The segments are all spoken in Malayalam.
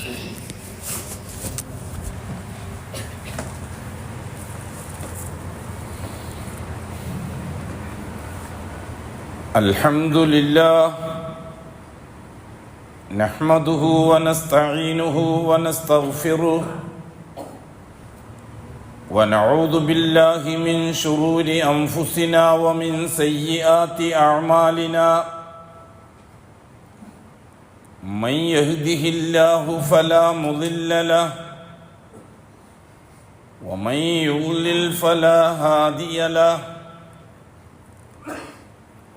الحمد لله نحمده ونستعينه ونستغفره ونعوذ بالله من شرور أنفسنا ومن سيئات أعمالنا من يهده الله فلا مضل له ومن يضلل فلا هادي له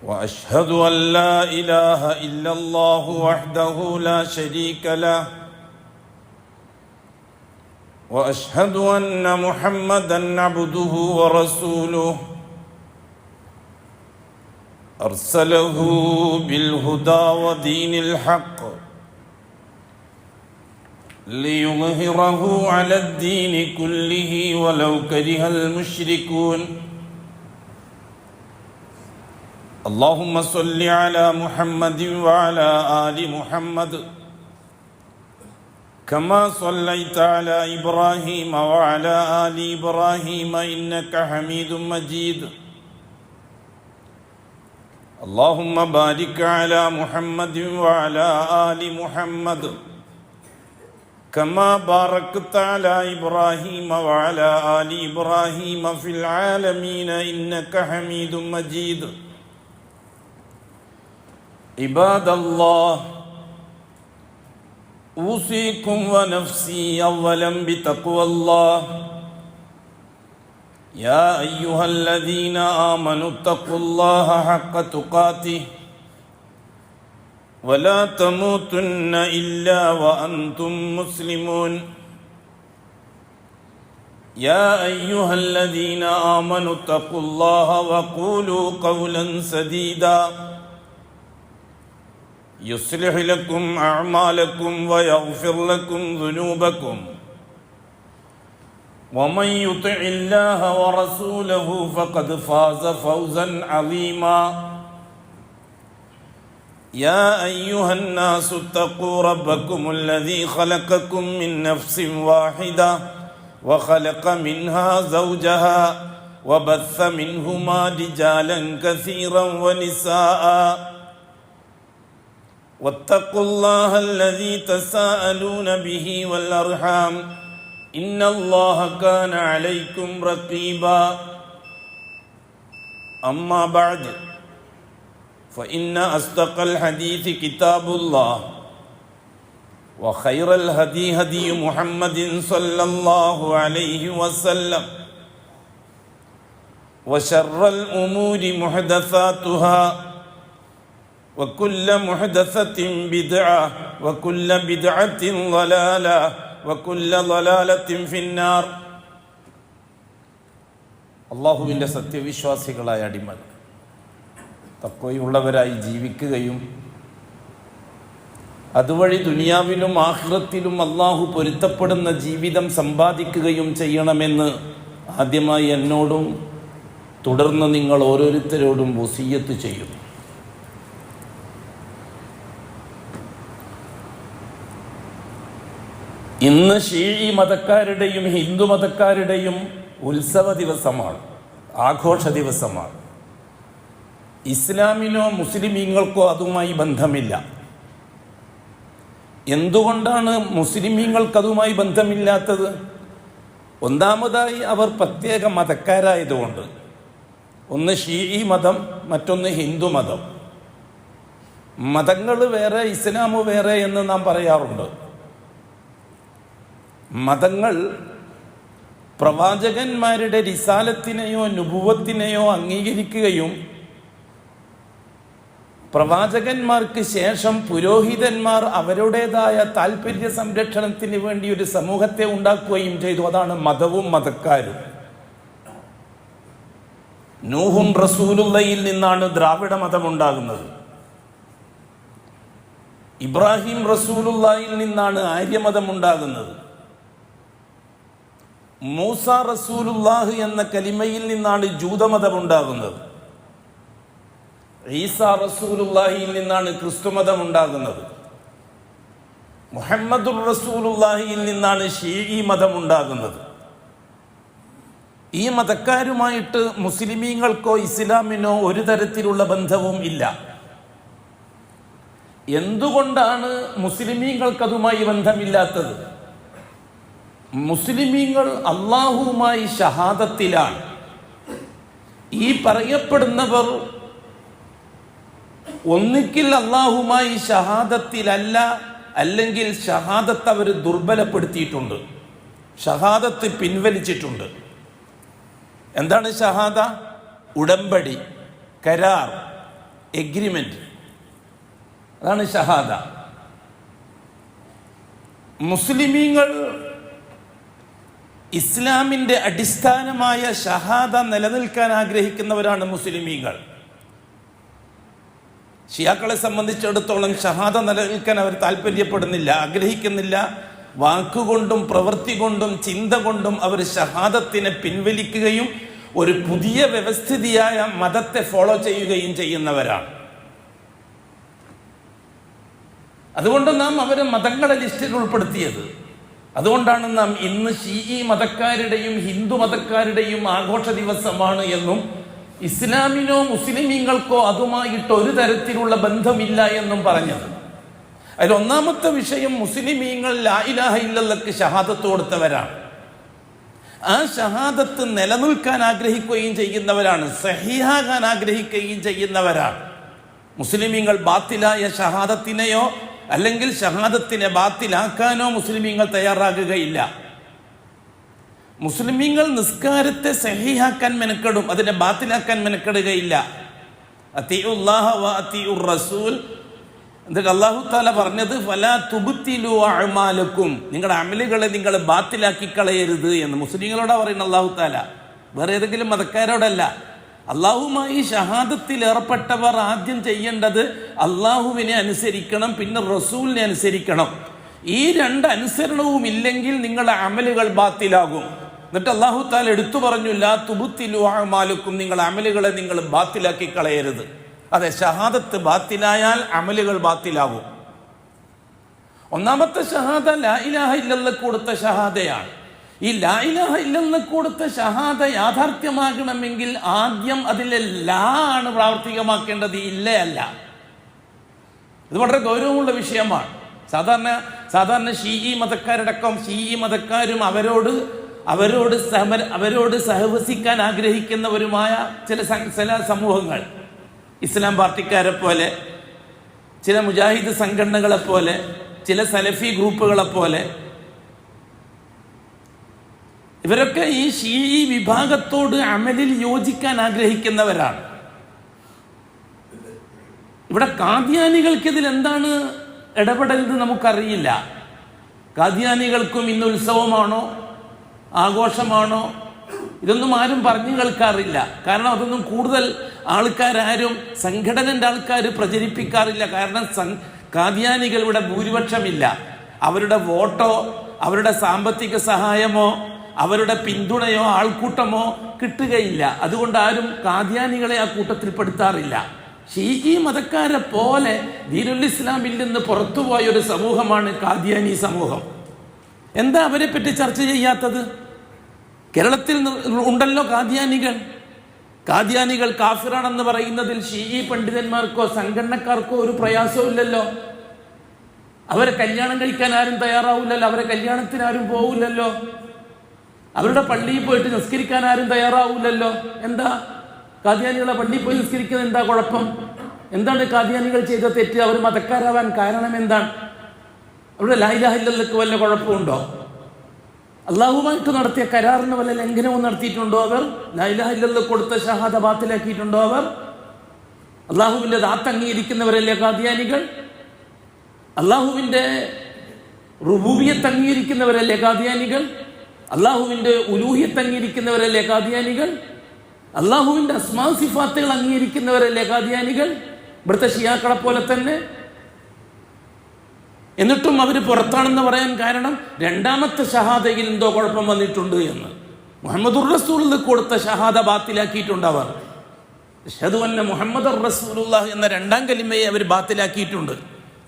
وأشهد أن لا إله إلا الله وحده لا شريك له وأشهد أن محمدًا عبده ورسوله أرسله بالهدى ودين الحق ليظهره على الدين كله ولو كره المشركون اللهم صل على محمد وعلى آل محمد كما صليت على إبراهيم وعلى آل إبراهيم إنك حميد مجيد اللهم بارك على محمد وعلى آل محمد كما باركت على إبراهيم وعلى آل إبراهيم في العالمين إنك حميد مجيد عباد الله أوصيكم ونفسي أولا بتقوى الله يا أيها الذين آمنوا اتقوا الله حق تقاته ولا تموتن إلا وأنتم مسلمون يا أيها الذين آمنوا اتقوا الله وقولوا قولا سديدا يصلح لكم أعمالكم ويغفر لكم ذنوبكم ومن يطع الله ورسوله فقد فاز فوزا عظيما يا أيها الناس اتقوا ربكم الذي خلقكم من نفس واحدة وخلق منها زوجها وبث منهما رجالا كثيرا ونساء واتقوا الله الذي تساءلون به والأرحام إن الله كان عليكم رقيبا أما بعد فإن أصدق الحديث كتاب الله وخير الهدي هدي محمد صلى الله عليه وسلم وشر الأمور محدثاتها وكل محدثة بدعة وكل بدعة ضلالة وكل ضلالة في النار അല്ലാഹുവിൻ്റെ സത്യവിശ്വാസികളായ അടിമകൾ തഖ്വയുള്ളവരായി ജീവിക്കുകയും അതുവഴി ദുനിയാവിലും ആഖിറത്തിലും അല്ലാഹു പൊരുത്തപ്പെടുന്ന ജീവിതം സമ്പാദിക്കുകയും ചെയ്യണമെന്ന് ആദ്യമായി എന്നോടും തുടർന്ന് നിങ്ങൾ ഓരോരുത്തരോടും വസിയ്യത്ത് ചെയ്യുന്നു. ഇന്ന് ഷീഈ മതക്കാരുടെയും ഹിന്ദു മതക്കാരുടെയും ഉത്സവ ദിവസമാണ്, ആഘോഷ ദിവസമാണ്. ഇസ്ലാമിനോ മുസ്ലിമീങ്ങൾക്കോ അതുമായി ബന്ധമില്ല. എന്തുകൊണ്ടാണ് മുസ്ലിമീങ്ങൾക്ക് അതുമായി ബന്ധമില്ലാത്തത്? ഒന്നാമതായി അവർ പ്രത്യേക മതക്കാരായതുകൊണ്ട്. ഒന്ന് ഷീഈ മതം, മറ്റൊന്ന് ഹിന്ദു മതം. മതങ്ങൾ വേറെ, ഇസ്ലാമ് വേറെ എന്ന് നാം പറയാറുണ്ട്. മതങ്ങൾ പ്രവാചകന്മാരുടെ റിസാലത്തിനെയോ നുബുവത്തിനെയോ അംഗീകരിക്കുകയും പ്രവാചകന്മാർക്ക് ശേഷം പുരോഹിതന്മാർ അവരുടേതായ താല്പര്യ സംരക്ഷണത്തിന് വേണ്ടി ഒരു സമൂഹത്തെ ഉണ്ടാക്കുകയും ചെയ്തു. അതാണ് മതവും മതക്കാരും. നൂഹും റസൂലുള്ളയിൽ നിന്നാണ് ദ്രാവിഡ മതം ഉണ്ടാകുന്നത്. ഇബ്രാഹിം റസൂലുള്ളയിൽ നിന്നാണ് ആര്യമതം ഉണ്ടാകുന്നത്. മൂസ റസൂലുള്ളാഹ് എന്ന കലിമയിൽ നിന്നാണ് ജൂതമതം ഉണ്ടാകുന്നത്. ഈസാ റസൂലുള്ളാഹിയിൽ നിന്നാണ് ക്രിസ്തുമതം ഉണ്ടാകുന്നത്. മുഹമ്മദുർ റസൂലുള്ളാഹിയിൽ നിന്നാണ് ഷീഈ മതം ഉണ്ടാകുന്നത്. ഈ മതക്കാരുമായിട്ട് മുസ്ലിമീങ്ങൾക്കോ ഇസ്ലാമിനോ ഒരു തരത്തിലുള്ള ബന്ധവും ഇല്ല. എന്തുകൊണ്ടാണ് മുസ്ലിമീങ്ങൾക്കതുമായി ബന്ധമില്ലാത്തത്? മുസ്ലിമീങ്ങൾ അള്ളാഹുവുമായി ഷഹാദത്തിലാണ്. ഈ പറയപ്പെടുന്നവർ ഒന്നിക്കിൽ അള്ളാഹുമായി ഷഹാദത്തിലല്ല, അല്ലെങ്കിൽ ഷഹാദത്ത് അവർ ദുർബലപ്പെടുത്തിയിട്ടുണ്ട്, ഷഹാദത്ത് പിൻവലിച്ചിട്ടുണ്ട്. എന്താണ് ഷഹാദ? ഉടമ്പടി, കരാർ, എഗ്രിമെന്റ്, അതാണ് ഷഹാദ. മുസ്ലിമീങ്ങൾ ഇസ്ലാമിൻ്റെ അടിസ്ഥാനമായ ഷഹാദ നിലനിൽക്കാൻ ആഗ്രഹിക്കുന്നവരാണ് മുസ്ലിമീങ്ങൾ. ഷിയാക്കളെ സംബന്ധിച്ചിടത്തോളം ഷഹാദ നിലനിൽക്കാൻ അവർ താല്പര്യപ്പെടുന്നില്ല, ആഗ്രഹിക്കുന്നില്ല. വാക്കുകൊണ്ടും പ്രവൃത്തി കൊണ്ടും ചിന്ത കൊണ്ടും അവർ ഷഹാദത്തിനെ പിൻവലിക്കുകയും ഒരു പുതിയ വ്യവസ്ഥിതിയായ മതത്തെ ഫോളോ ചെയ്യുകയും ചെയ്യുന്നവരാണ്. അതുകൊണ്ട് നാം അവരെ മതങ്ങളുടെ ലിസ്റ്റിൽ ഉൾപ്പെടുത്തിയത്. അതുകൊണ്ടാണ് നാം ഇന്ന് ഷീഈ മതക്കാരുടെയും ഹിന്ദു മതക്കാരുടെയും ആഘോഷ ദിവസമാണ് എന്നും ഇസ്ലാമിനോ മുസ്ലിമീങ്ങൾക്കോ അതുമായിട്ട് ഒരു തരത്തിലുള്ള ബന്ധമില്ല എന്നും പറഞ്ഞത്. അതിൽ ഒന്നാമത്തെ വിഷയം, മുസ്ലിമീങ്ങൾ ലാ ഇലാഹ ഇല്ലല്ലാഹ്ക്ക് ഷഹാദത്ത് കൊടുത്തവരാണ്. ആ ഷഹാദത്ത് നിലനിൽക്കാൻ ആഗ്രഹിക്കുകയും ചെയ്യുന്നവരാണ്, സഹീഹാകാൻ ആഗ്രഹിക്കുകയും ചെയ്യുന്നവരാണ്. മുസ്ലിമീങ്ങൾ ബാത്തിലായ ഷഹാദത്തിനെയോ അല്ലെങ്കിൽ ഷഹാദത്തിനെ ബാത്തിലാക്കാനോ മുസ്ലിമീങ്ങൾ തയ്യാറാകുകയില്ല. മുസ്ലിമീങ്ങൾ നിസ്കാരത്തെ സഹീഹാക്കാൻ മെനക്കെടും, അതിനെ ബാത്തിലാക്കാൻ മെനക്കെടുകയില്ല. അത്തിഉല്ലാഹ വ അത്തിഉർ റസൂൽ. എന്നിട്ട് അല്ലാഹു തആല പറഞ്ഞത് ഫലാ തുബ്തിലു അഅമാലക്കും, നിങ്ങളുടെ അമലുകളെ നിങ്ങൾ ബാത്തിലാക്കി കളയരുത് എന്ന് മുസ്ലിങ്ങളോടാ പറയുന്നത് അല്ലാഹു തആല, വേറെ ഏതെങ്കിലും മതക്കാരോടല്ല. അള്ളാഹുമായി ഷഹാദത്തിൽ ഏർപ്പെട്ടവർ ആദ്യം ചെയ്യേണ്ടത് അള്ളാഹുവിനെ അനുസരിക്കണം, പിന്നെ റസൂലിനെ അനുസരിക്കണം. ഈ രണ്ട് അനുസരണവും ഇല്ലെങ്കിൽ നിങ്ങളുടെ അമലുകൾ ബാത്തിലാകും. എന്നിട്ട് അല്ലാഹു തആല എടുത്തു പറഞ്ഞു, ലാ തുബ്തിലു അഅമാലക്കും, നിങ്ങളുടെ അമലുകളെ നിങ്ങൾ ബാത്തിലാക്കി കളയരുത്. അതെ, ഷഹാദത്ത് ബാത്തിലായാൽ അമലുകൾ ബാത്തിലാകും. ഒന്നാമത്തെ ഷഹാദ ലാ ഇലാഹ ഇല്ലല്ലാഹ് കൊടുത്ത ഷഹാദയാണ്. ഈ ലാ ഇലാഹ ഇല്ലല്ലാഹ് കൊടുത്ത ഷഹാദ യാഥാർത്ഥ്യമാകണമെങ്കിൽ ആദ്യം അതിലെ ലാ ആണ് പ്രാവർത്തികമാക്കേണ്ടത്, ഇല്ല അല്ല. ഇത് വളരെ ഗൗരവമുള്ള വിഷയമാണ്. സാധാരണ ഷീഈ മതക്കാരടക്കം ഷീഈ മതക്കാരും അവരോട് സഹവസിക്കാൻ ആഗ്രഹിക്കുന്നവരുമായ ചില സമൂഹങ്ങൾ, ഇസ്ലാം പാർട്ടിക്കാരെ പോലെ, ചില മുജാഹിദ് സംഘടനകളെ പോലെ, ചില സലഫി ഗ്രൂപ്പുകളെ പോലെ, ഇവരൊക്കെ ഈ ഷീഈ വിഭാഗത്തോട് അമലിൽ യോജിക്കാൻ ആഗ്രഹിക്കുന്നവരാണ്. ഇവിടെ കാദ്യാനികൾക്ക് ഇതിൽ എന്താണ് ഇടപെടലെന്ന് നമുക്കറിയില്ല. കാദ്യാനികൾക്കും ഇന്ന് ഉത്സവമാണോ ആഘോഷമാണോ ഇതൊന്നും ആരും പറഞ്ഞു കേൾക്കാറില്ല. കാരണം അതൊന്നും കൂടുതൽ ആൾക്കാരും സംഘടനന്റെ ആൾക്കാർ പ്രചരിപ്പിക്കാറില്ല. കാരണം കാദ്യാനികളുടെ ഭൂരിപക്ഷമില്ല. അവരുടെ വോട്ടോ അവരുടെ സാമ്പത്തിക സഹായമോ അവരുടെ പിന്തുണയോ ആൾക്കൂട്ടമോ കിട്ടുകയില്ല. അതുകൊണ്ട് ആരും കാദ്യാനികളെ ആ കൂട്ടത്തിൽ പെടുത്താറില്ല. ഷീഈ മതക്കാരെ പോലെ ദീനുൽ ഇസ്ലാമിൽ നിന്ന് പുറത്തുപോയ ഒരു സമൂഹമാണ് കാദ്യാനി സമൂഹം. എന്താ അവരെ പറ്റി ചർച്ച ചെയ്യാത്തത്? കേരളത്തിൽ ഉണ്ടല്ലോ കാദ്യാനികൾ കാഫിറാണെന്ന് പറയുന്നതിൽ ഷീഈ പണ്ഡിതന്മാർക്കോ സംഘടനക്കാർക്കോ ഒരു പ്രയാസവും ഇല്ലല്ലോ. അവരെ കല്യാണം കഴിക്കാൻ ആരും തയ്യാറാവില്ലല്ലോ, അവരെ കല്യാണത്തിന് ആരും പോവില്ലല്ലോ, അവരുടെ പള്ളിയിൽ പോയിട്ട് നിസ്കരിക്കാൻ ആരും തയ്യാറാവില്ലല്ലോ. എന്താ കാദ്യാനികളെ പള്ളിയിൽ പോയി നിസ്കരിക്കുന്നത് എന്താ കുഴപ്പം? എന്താണ് കാദ്യാനികൾ ചെയ്ത തെറ്റ്? അവർ മതക്കാരാവാൻ കാരണം എന്താണ്? അവരുടെ ലാ ഇലാഹ ഇല്ലല്ലാഹ്ക്ക് വല്ല കുഴപ്പമുണ്ടോ? അള്ളാഹുമായിട്ട് നടത്തിയ കരാറിന് വല്ല ലംഘനവും നടത്തിയിട്ടുണ്ടോ? അവർ ലാ ഇലാഹ ഇല്ലല്ലാഹ് കൊടുത്ത ഷഹാദ ബാത്തിലാക്കിയിട്ടുണ്ടോ? അവർ അള്ളാഹുവിൻ്റെ ദാത്ത് അംഗീകരിക്കുന്നവരല്ലേ കാദ്യാനികൾ? അള്ളാഹുവിൻ്റെ റുബൂബിയത്ത് അംഗീകരിക്കുന്നവരല്ലേ കാദ്യാനികൾ? അള്ളാഹുവിൻ്റെ ഉലൂഹിയത്ത് അംഗീകരിക്കുന്നവരല്ലേ കാദ്യാനികൾ? അള്ളാഹുവിൻ്റെ അസ്മാ സിഫാത്തുകൾ അംഗീകരിക്കുന്നവരല്ലേ കാദ്യാനികൾ? ഇവിടുത്തെ ഷിയാക്കളെ പോലെ തന്നെ. എന്നിട്ടും അവർ പുറത്താണെന്ന് പറയാൻ കാരണം രണ്ടാമത്തെ ഷഹാദയിൽ എന്തോ കുഴപ്പം വന്നിട്ടുണ്ട് എന്ന്. മുഹമ്മദുർ റസൂലുള്ളാഹി കൊടുത്ത ഷഹാദ ബാത്തിലാക്കിയിട്ടുണ്ട് അവർ. അശ്ഹദു അന്ന മുഹമ്മദുർ റസൂലുള്ളാഹി എന്ന രണ്ടാം കലിമയെ അവർ ബാത്തിലാക്കിയിട്ടുണ്ട്.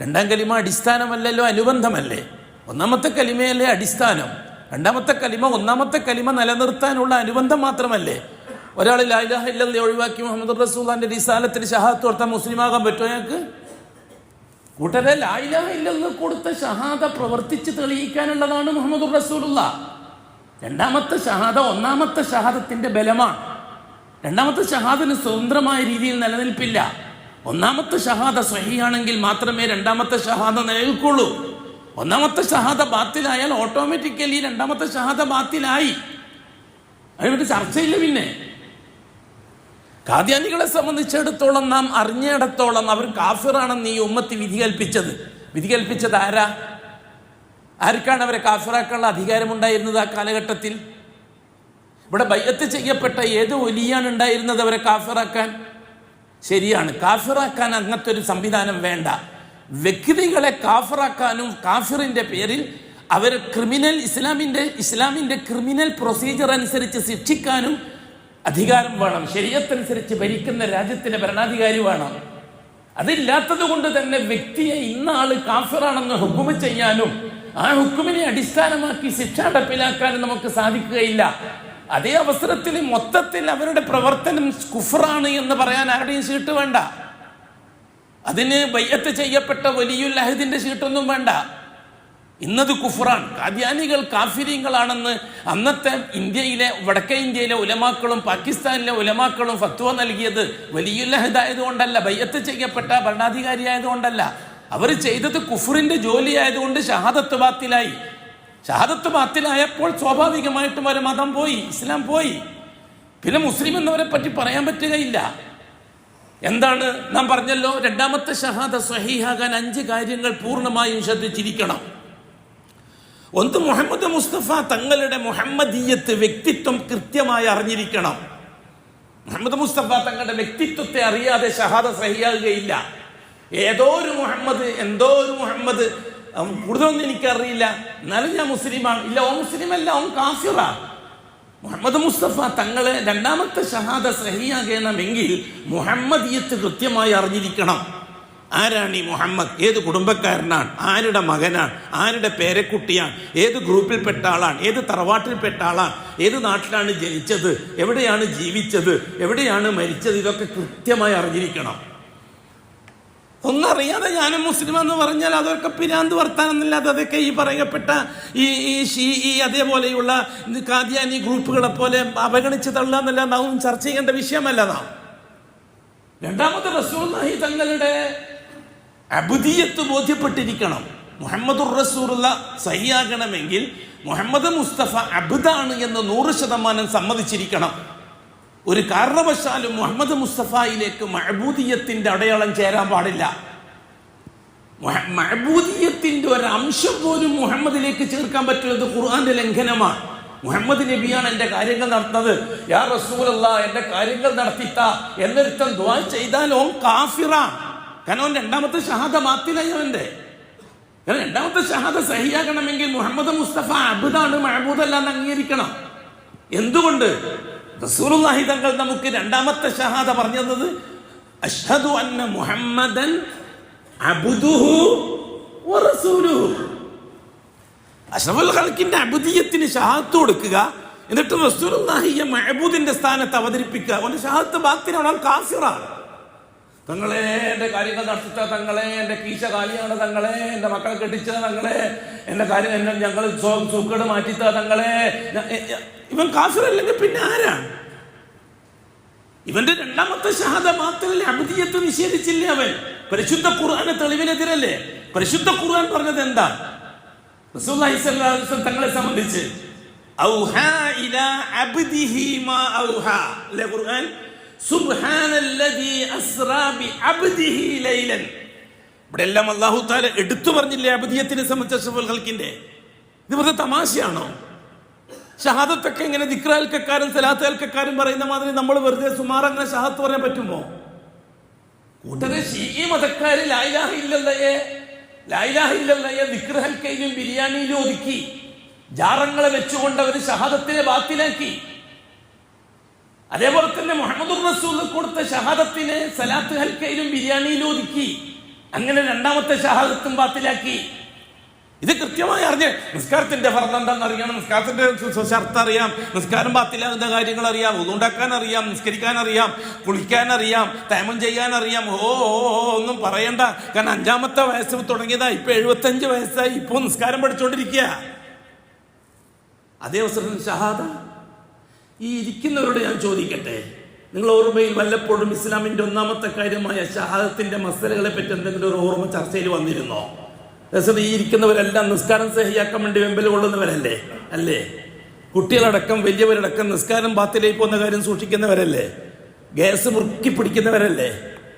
രണ്ടാം കലിമ അടിസ്ഥാനമല്ലല്ലോ, അനുബന്ധമല്ലേ. ഒന്നാമത്തെ കലിമയല്ലേ അടിസ്ഥാനം. രണ്ടാമത്തെ കലിമ ഒന്നാമത്തെ കലിമ നിലനിർത്താനുള്ള അനുബന്ധം മാത്രമല്ലേ. ഒരാൾ ലാ ഇലാഹ ഇല്ലല്ലാഹ് ഒഴിവാക്കി മുഹമ്മദ് റസൂലുള്ളാഹിന്റെ റിസാലത്തിൽ ഷഹാദത്ത് കൊടുത്താൽ മുസ്ലിമാകാൻ പറ്റുമോ? ഞങ്ങൾക്ക് കൂട്ടരെ ലാ ഇലാഹ ഇല്ലല്ലാഹ് കൊടുത്ത ഷഹാദ പ്രവർത്തിച്ച് തെളിയിക്കാനുള്ളതാണ് മുഹമ്മദ് റസൂലുള്ളാഹ്. രണ്ടാമത്തെ ഷഹാദ ഒന്നാമത്തെ ഷഹാദത്തിന്റെ ബലമാണ്. രണ്ടാമത്തെ ഷഹാദിന് സ്വതന്ത്രമായ രീതിയിൽ നിലനിൽപ്പില്ല. ഒന്നാമത്തെ ഷഹാദ സ്വഹീഹാണെങ്കിൽ മാത്രമേ രണ്ടാമത്തെ ഷഹാദ നിലനിൽക്കുള്ളൂ. ഒന്നാമത്തെ ഷഹാദ ബാത്തിലായാൽ ഓട്ടോമാറ്റിക്കലി രണ്ടാമത്തെ ഷഹാദ ബാത്തിലായി. അതിനൊരു ചർച്ചയില്ല. പിന്നെ ഖാദിയാനികളെ സംബന്ധിച്ചിടത്തോളം നാം അറിഞ്ഞിടത്തോളം അവർ കാഫിറാണെന്ന് ഈ ഉമ്മത്തി വിധി കൽപ്പിച്ചത് ആരാ? ആർക്കാണ് അവരെ കാഫിറാക്കാനുള്ള അധികാരമുണ്ടായിരുന്നത് ആ കാലഘട്ടത്തിൽ? ഇവിടെ ബൈഅത്ത് ചെയ്യപ്പെട്ട ഏത് വലിയാണ് ഉണ്ടായിരുന്നത് അവരെ കാഫിറാക്കാൻ? ശരിയാണ്, കാഫിറാക്കാൻ അങ്ങനത്തെ ഒരു സംവിധാനം വേണ്ട. വ്യക്തികളെ കാഫിറാക്കാനും കാഫിറിന്റെ പേരിൽ അവർ ഇസ്ലാമിന്റെ ക്രിമിനൽ പ്രൊസീജിയർ അനുസരിച്ച് ശിക്ഷിക്കാനും അധികാരം വേണം. ശരീഅത്തനുസരിച്ച് ഭരിക്കുന്ന രാജ്യത്തിന്റെ ഭരണാധികാരി വേണം. അതില്ലാത്തത് കൊണ്ട് തന്നെ വ്യക്തിയെ ഇന്ന ആള് കാഫിറാണെന്ന് ഹുക്കുമ് ചെയ്യാനും ആ ഹുക്കുമിനെ അടിസ്ഥാനമാക്കി ശിക്ഷ നടപ്പിലാക്കാനും നമുക്ക് സാധിക്കുകയില്ല. അതേ അവസരത്തിൽ മൊത്തത്തിൽ അവരുടെ പ്രവർത്തനം കുഫറാണ് എന്ന് പറയാൻ ആരുടെയും ചീട്ട് വേണ്ട. അതിന് ബൈഅത്ത് ചെയ്യപ്പെട്ട വലിയുൽ അഹദിന്റെ ചീട്ടൊന്നും വേണ്ട. ഇന്നത് കുഫറാണ്, ഖാദിയാനികൾ കാഫിരീങ്ങളാണെന്ന് അന്നത്തെ വടക്കേ ഇന്ത്യയിലെ ഉലമാക്കളും പാകിസ്ഥാനിലെ ഉലമാക്കളും ഫത്വ നൽകിയത് വലിയുൽ അഹദ് ആയതുകൊണ്ടല്ല, ബൈഅത്ത് ചെയ്യപ്പെട്ട ഭരണാധികാരി ആയതുകൊണ്ടല്ല. അവർ ചെയ്തത് കുഫറിന്റെ ജോലി ആയതുകൊണ്ട് ഷഹാദത്ത് ബാത്തിലായി. ഷഹാദത്ത് ബാത്തിലായപ്പോൾ സ്വാഭാവികമായിട്ടും അവരെ മതം പോയി, ഇസ്ലാം പോയി. പിന്നെ മുസ്ലിം എന്നവരെ പറ്റി പറയാൻ പറ്റുകയില്ല. എന്താണ് നാം പറഞ്ഞല്ലോ, രണ്ടാമത്തെ ഷഹാദ സ്വഹീഹാകാൻ 5 കാര്യങ്ങൾ പൂർണ്ണമായും ശ്രദ്ധിച്ചിരിക്കണം. ഒന്ന്, മുഹമ്മദ് മുസ്തഫ തങ്ങളുടെ മുഹമ്മദീയത്ത് വ്യക്തിത്വം കൃത്യമായി അറിഞ്ഞിരിക്കണം. മുഹമ്മദ് മുസ്തഫ തങ്ങളുടെ വ്യക്തിത്വത്തെ അറിയാതെ ഷഹാദ സ്വഹീഹാകുകയില്ല. ഏതോ ഒരു മുഹമ്മദ്, എന്തോ ഒരു മുഹമ്മദ്, കൂടുതലൊന്നും എനിക്കറിയില്ല, എന്നാലും ഞാൻ മുസ്ലിമാണ്. ഇല്ല, ഓ മുസ്ലിം അല്ല, ഓൻ കാഫിറാ. മുഹമ്മദ് മുസ്തഫ തങ്ങളെ രണ്ടാമത്തെ ഷഹാദ സ്വഹീഹാകണമെങ്കിൽ മുഹമ്മദീയത്ത് കൃത്യമായി അറിഞ്ഞിരിക്കണം. ആരാണ് ഈ മുഹമ്മദ്? ഏത് കുടുംബക്കാരനാണ്? ആരുടെ മകനാണ്? ആരുടെ പേരക്കുട്ടിയാണ്? ഏത് ഗ്രൂപ്പിൽപ്പെട്ട ആളാണ്? ഏത് തറവാട്ടിൽപ്പെട്ട ആളാണ്? ഏത് നാട്ടിലാണ് ജനിച്ചത്? എവിടെയാണ് ജീവിച്ചത്? എവിടെയാണ് മരിച്ചത്? ഇതൊക്കെ കൃത്യമായി അറിഞ്ഞിരിക്കണം. ഒന്നറിയാതെ ഞാനും മുസ്ലിം എന്ന് പറഞ്ഞാൽ അതൊക്കെ പിരാന്ത് വർത്താനൊന്നുമില്ലാതെ അതൊക്കെ ഈ പറയപ്പെട്ട ഈ അതേപോലെയുള്ള ഖാദിയാനി ഗ്രൂപ്പുകളെ പോലെ അവഗണിച്ച് തള്ളാന്നല്ല നാം ചർച്ച ചെയ്യേണ്ട വിഷയമല്ല. നാം രണ്ടാമത്തെ റസൂലുള്ളാഹി തങ്ങളുടെ അബ്ദിയത്ത് ബോധ്യപ്പെട്ടിരിക്കണം. മുഹമ്മദുർ റസൂലുള്ളാഹ് സഹിയാകണമെങ്കിൽ മുഹമ്മദ് മുസ്തഫ അബ്ദാണ് എന്ന് 100% സമ്മതിച്ചിരിക്കണം. ഒരു കാരണവശാലും മുഹമ്മദ് മുസ്തഫയിലേക്ക് മഅബൂദിയത്തിന്റെ അടയാളം ചേരാൻ പാടില്ല. മഅബൂദിയത്തിന്റെ ഒരു അംശം പോലും മുഹമ്മദിലേക്ക് ചേർക്കാൻ പറ്റുന്നത് ഖുർആന്റെ ലംഘനമാണ്. മുഹമ്മദ് നബിയാണ് എന്റെ കാര്യങ്ങൾ നടത്തുന്നത്, യാ റസൂലല്ലാഹ് എന്റെ കാര്യങ്ങൾ നടത്തിത്ത എന്നൊരുത്തൻ ദുആ ചെയ്താൽ ഓൻ കാഫിറാണ്. കാരണം ഓൻ രണ്ടാമത്തെ ഷഹാദ ബാത്തിലായി അവന്റെ. കാരണം രണ്ടാമത്തെ ഷഹാദ സഹിയാകണമെങ്കിൽ മുഹമ്മദ് മുസ്തഫ അബ്ദാണ്, മഅബൂദല്ല എന്ന് അംഗീകരിക്കണം. എന്തുകൊണ്ട്? റസൂലുള്ളാഹി തങ്ങൾ നമുക്ക് രണ്ടാമത്തെ ഷഹാദ പറഞ്ഞത് അഷ്ഹദു അന്ന മുഹമ്മദൻ അബ്ദുഹു വറസൂലുഹു. അഷ്റഫുൽ ഖൽഖിന്റെ അബ്ദിയത്തിന് ഷഹാദത്ത് കൊടുക്കുക, എന്നിട്ട് റസൂലുള്ളാഹിയെ മഅബൂദിന്റെ സ്ഥാനത്ത് അവതരിപ്പിക്കുക. അവന്റെ ഷഹാദത്ത് ബാത്തിലാണ്, കാഫിറാണ്. തങ്ങളെ എന്റെ കാര്യങ്ങൾ നടത്തിച്ച തങ്ങളെ, എന്റെ കീശ കാലിയാണ് തങ്ങളെ, എന്റെ മക്കളെ കെട്ടിച്ച തങ്ങളെ, എന്റെ കാര്യം എന്നെ ഞങ്ങൾ സൂക്കേട് മാറ്റിത്ത തങ്ങളെ. ഇവൻ കാഫിറല്ലെങ്കിൽ പിന്നെ ആരാണ്? ഇവന്റെ രണ്ടാമത്തെ ഷഹാദ മാത്രമല്ല, അബ്ദിയത്ത് നിഷേധിച്ചില്ലേ അവൻ. പരിശുദ്ധ ഖുർആന് തെളിവിനെതിരല്ലേ? പരിശുദ്ധ ഖുർആൻ പറഞ്ഞത് എന്താ? റസൂലുള്ളാഹി സ്വല്ലല്ലാഹു അലൈഹി വസല്ലം തങ്ങളെ സംബന്ധിച്ച് ഔഹാ ഇലാ അബ്ദിഹി മാ ഔഹാ. അല്ലേ ഖുർആൻ? സുബ്ഹാനല്ലദീ അസ്റാ ബി അബ്ദിഹി ലൈലൻ. ഇവിടെ എല്ലാം അല്ലാഹു തആല എടുത്തു പറഞ്ഞില്ലേ അബ്ദിയത്തിനെ സംബന്ധിച്ച് അഷ്റഫുൽ ഖൽഖിന്റെ? ഇത് വെറുതെ തമാശയാണോ? ഷഹാദത്തൊക്കെ ഇങ്ങനെ ദിക്റാൽക്കാരും സലാത്തുൽക്കാരും പറയുന്ന മാതിരി നമ്മൾ വെറുതെ സുമാർ അങ്ങനെ ഷഹാദത്ത് പറയാൻ പറ്റുമോ? കൂട്ടരെ ശീഈ മതക്കാര് ലാ ഇലാഹ ഇല്ലല്ലാഹ് ദിക്ർ ഹൽക്കയിലും ബിരിയാണിയിലും ഒതുക്കി ജാറങ്ങളെ വെച്ചുകൊണ്ട് അവർ ഷഹാദത്തിനെ ബാത്തിലാക്കി. അതേപോലെ തന്നെ മുഹമ്മദുർ റസൂൽ കൊടുത്ത ഷഹാദത്തിനെ സലാത്ത് ഹൽക്കയിലും ബിരിയാണിയിലും ഒതുക്കി. അങ്ങനെ രണ്ടാമത്തെ ഷഹാദത്തും ബാത്തിലാക്കി. ഇത് കൃത്യമായി അറിഞ്ഞ് നിസ്കാരത്തിന്റെ ഫർദ് എന്താണെന്ന് അറിയണം, നിസ്കാരത്തിന്റെ ഷർത്ത് അറിയാം, നിസ്കാരം ബാത്തിലാകുന്ന കാര്യങ്ങൾ അറിയാം, ഉദുണ്ടാക്കാൻ അറിയാം, നിസ്കരിക്കാൻ അറിയാം, കുളിക്കാൻ അറിയാം, തൈമം ചെയ്യാൻ അറിയാം. ഒന്നും പറയണ്ട. കാരണം 5-ാമത്തെ വയസ്സ് തുടങ്ങിയതാ, ഇപ്പൊ 75 വയസ്സായി, ഇപ്പൊ നിസ്കാരം പഠിച്ചുകൊണ്ടിരിക്കുക. അതേ അവസരം ഷഹാദ. ഈ ഇരിക്കുന്നവരോട് ഞാൻ ചോദിക്കട്ടെ, നിങ്ങൾ ഓർമ്മയിൽ വല്ലപ്പോഴും ഇസ്ലാമിന്റെ 1-ാമത്തെ കാര്യമായ ഷഹാദത്തിന്റെ മസലകളെ പറ്റി എന്തെങ്കിലും ഒരു ഓർമ്മ ചർച്ചയിൽ വന്നിരുന്നോ? ഈ ഇരിക്കുന്നവരെല്ലാം നിസ്കാരം സഹിയാക്കാൻ വേണ്ടി വെമ്പൽ കൊള്ളുന്നവരല്ലേ? അല്ലേ? കുട്ടികളടക്കം വലിയവരടക്കം നിസ്കാരം ബാത്തിലേക്ക് പോകുന്ന കാര്യം സൂക്ഷിക്കുന്നവരല്ലേ? ഗ്യാസ് മുറുക്കി പിടിക്കുന്നവരല്ലേ?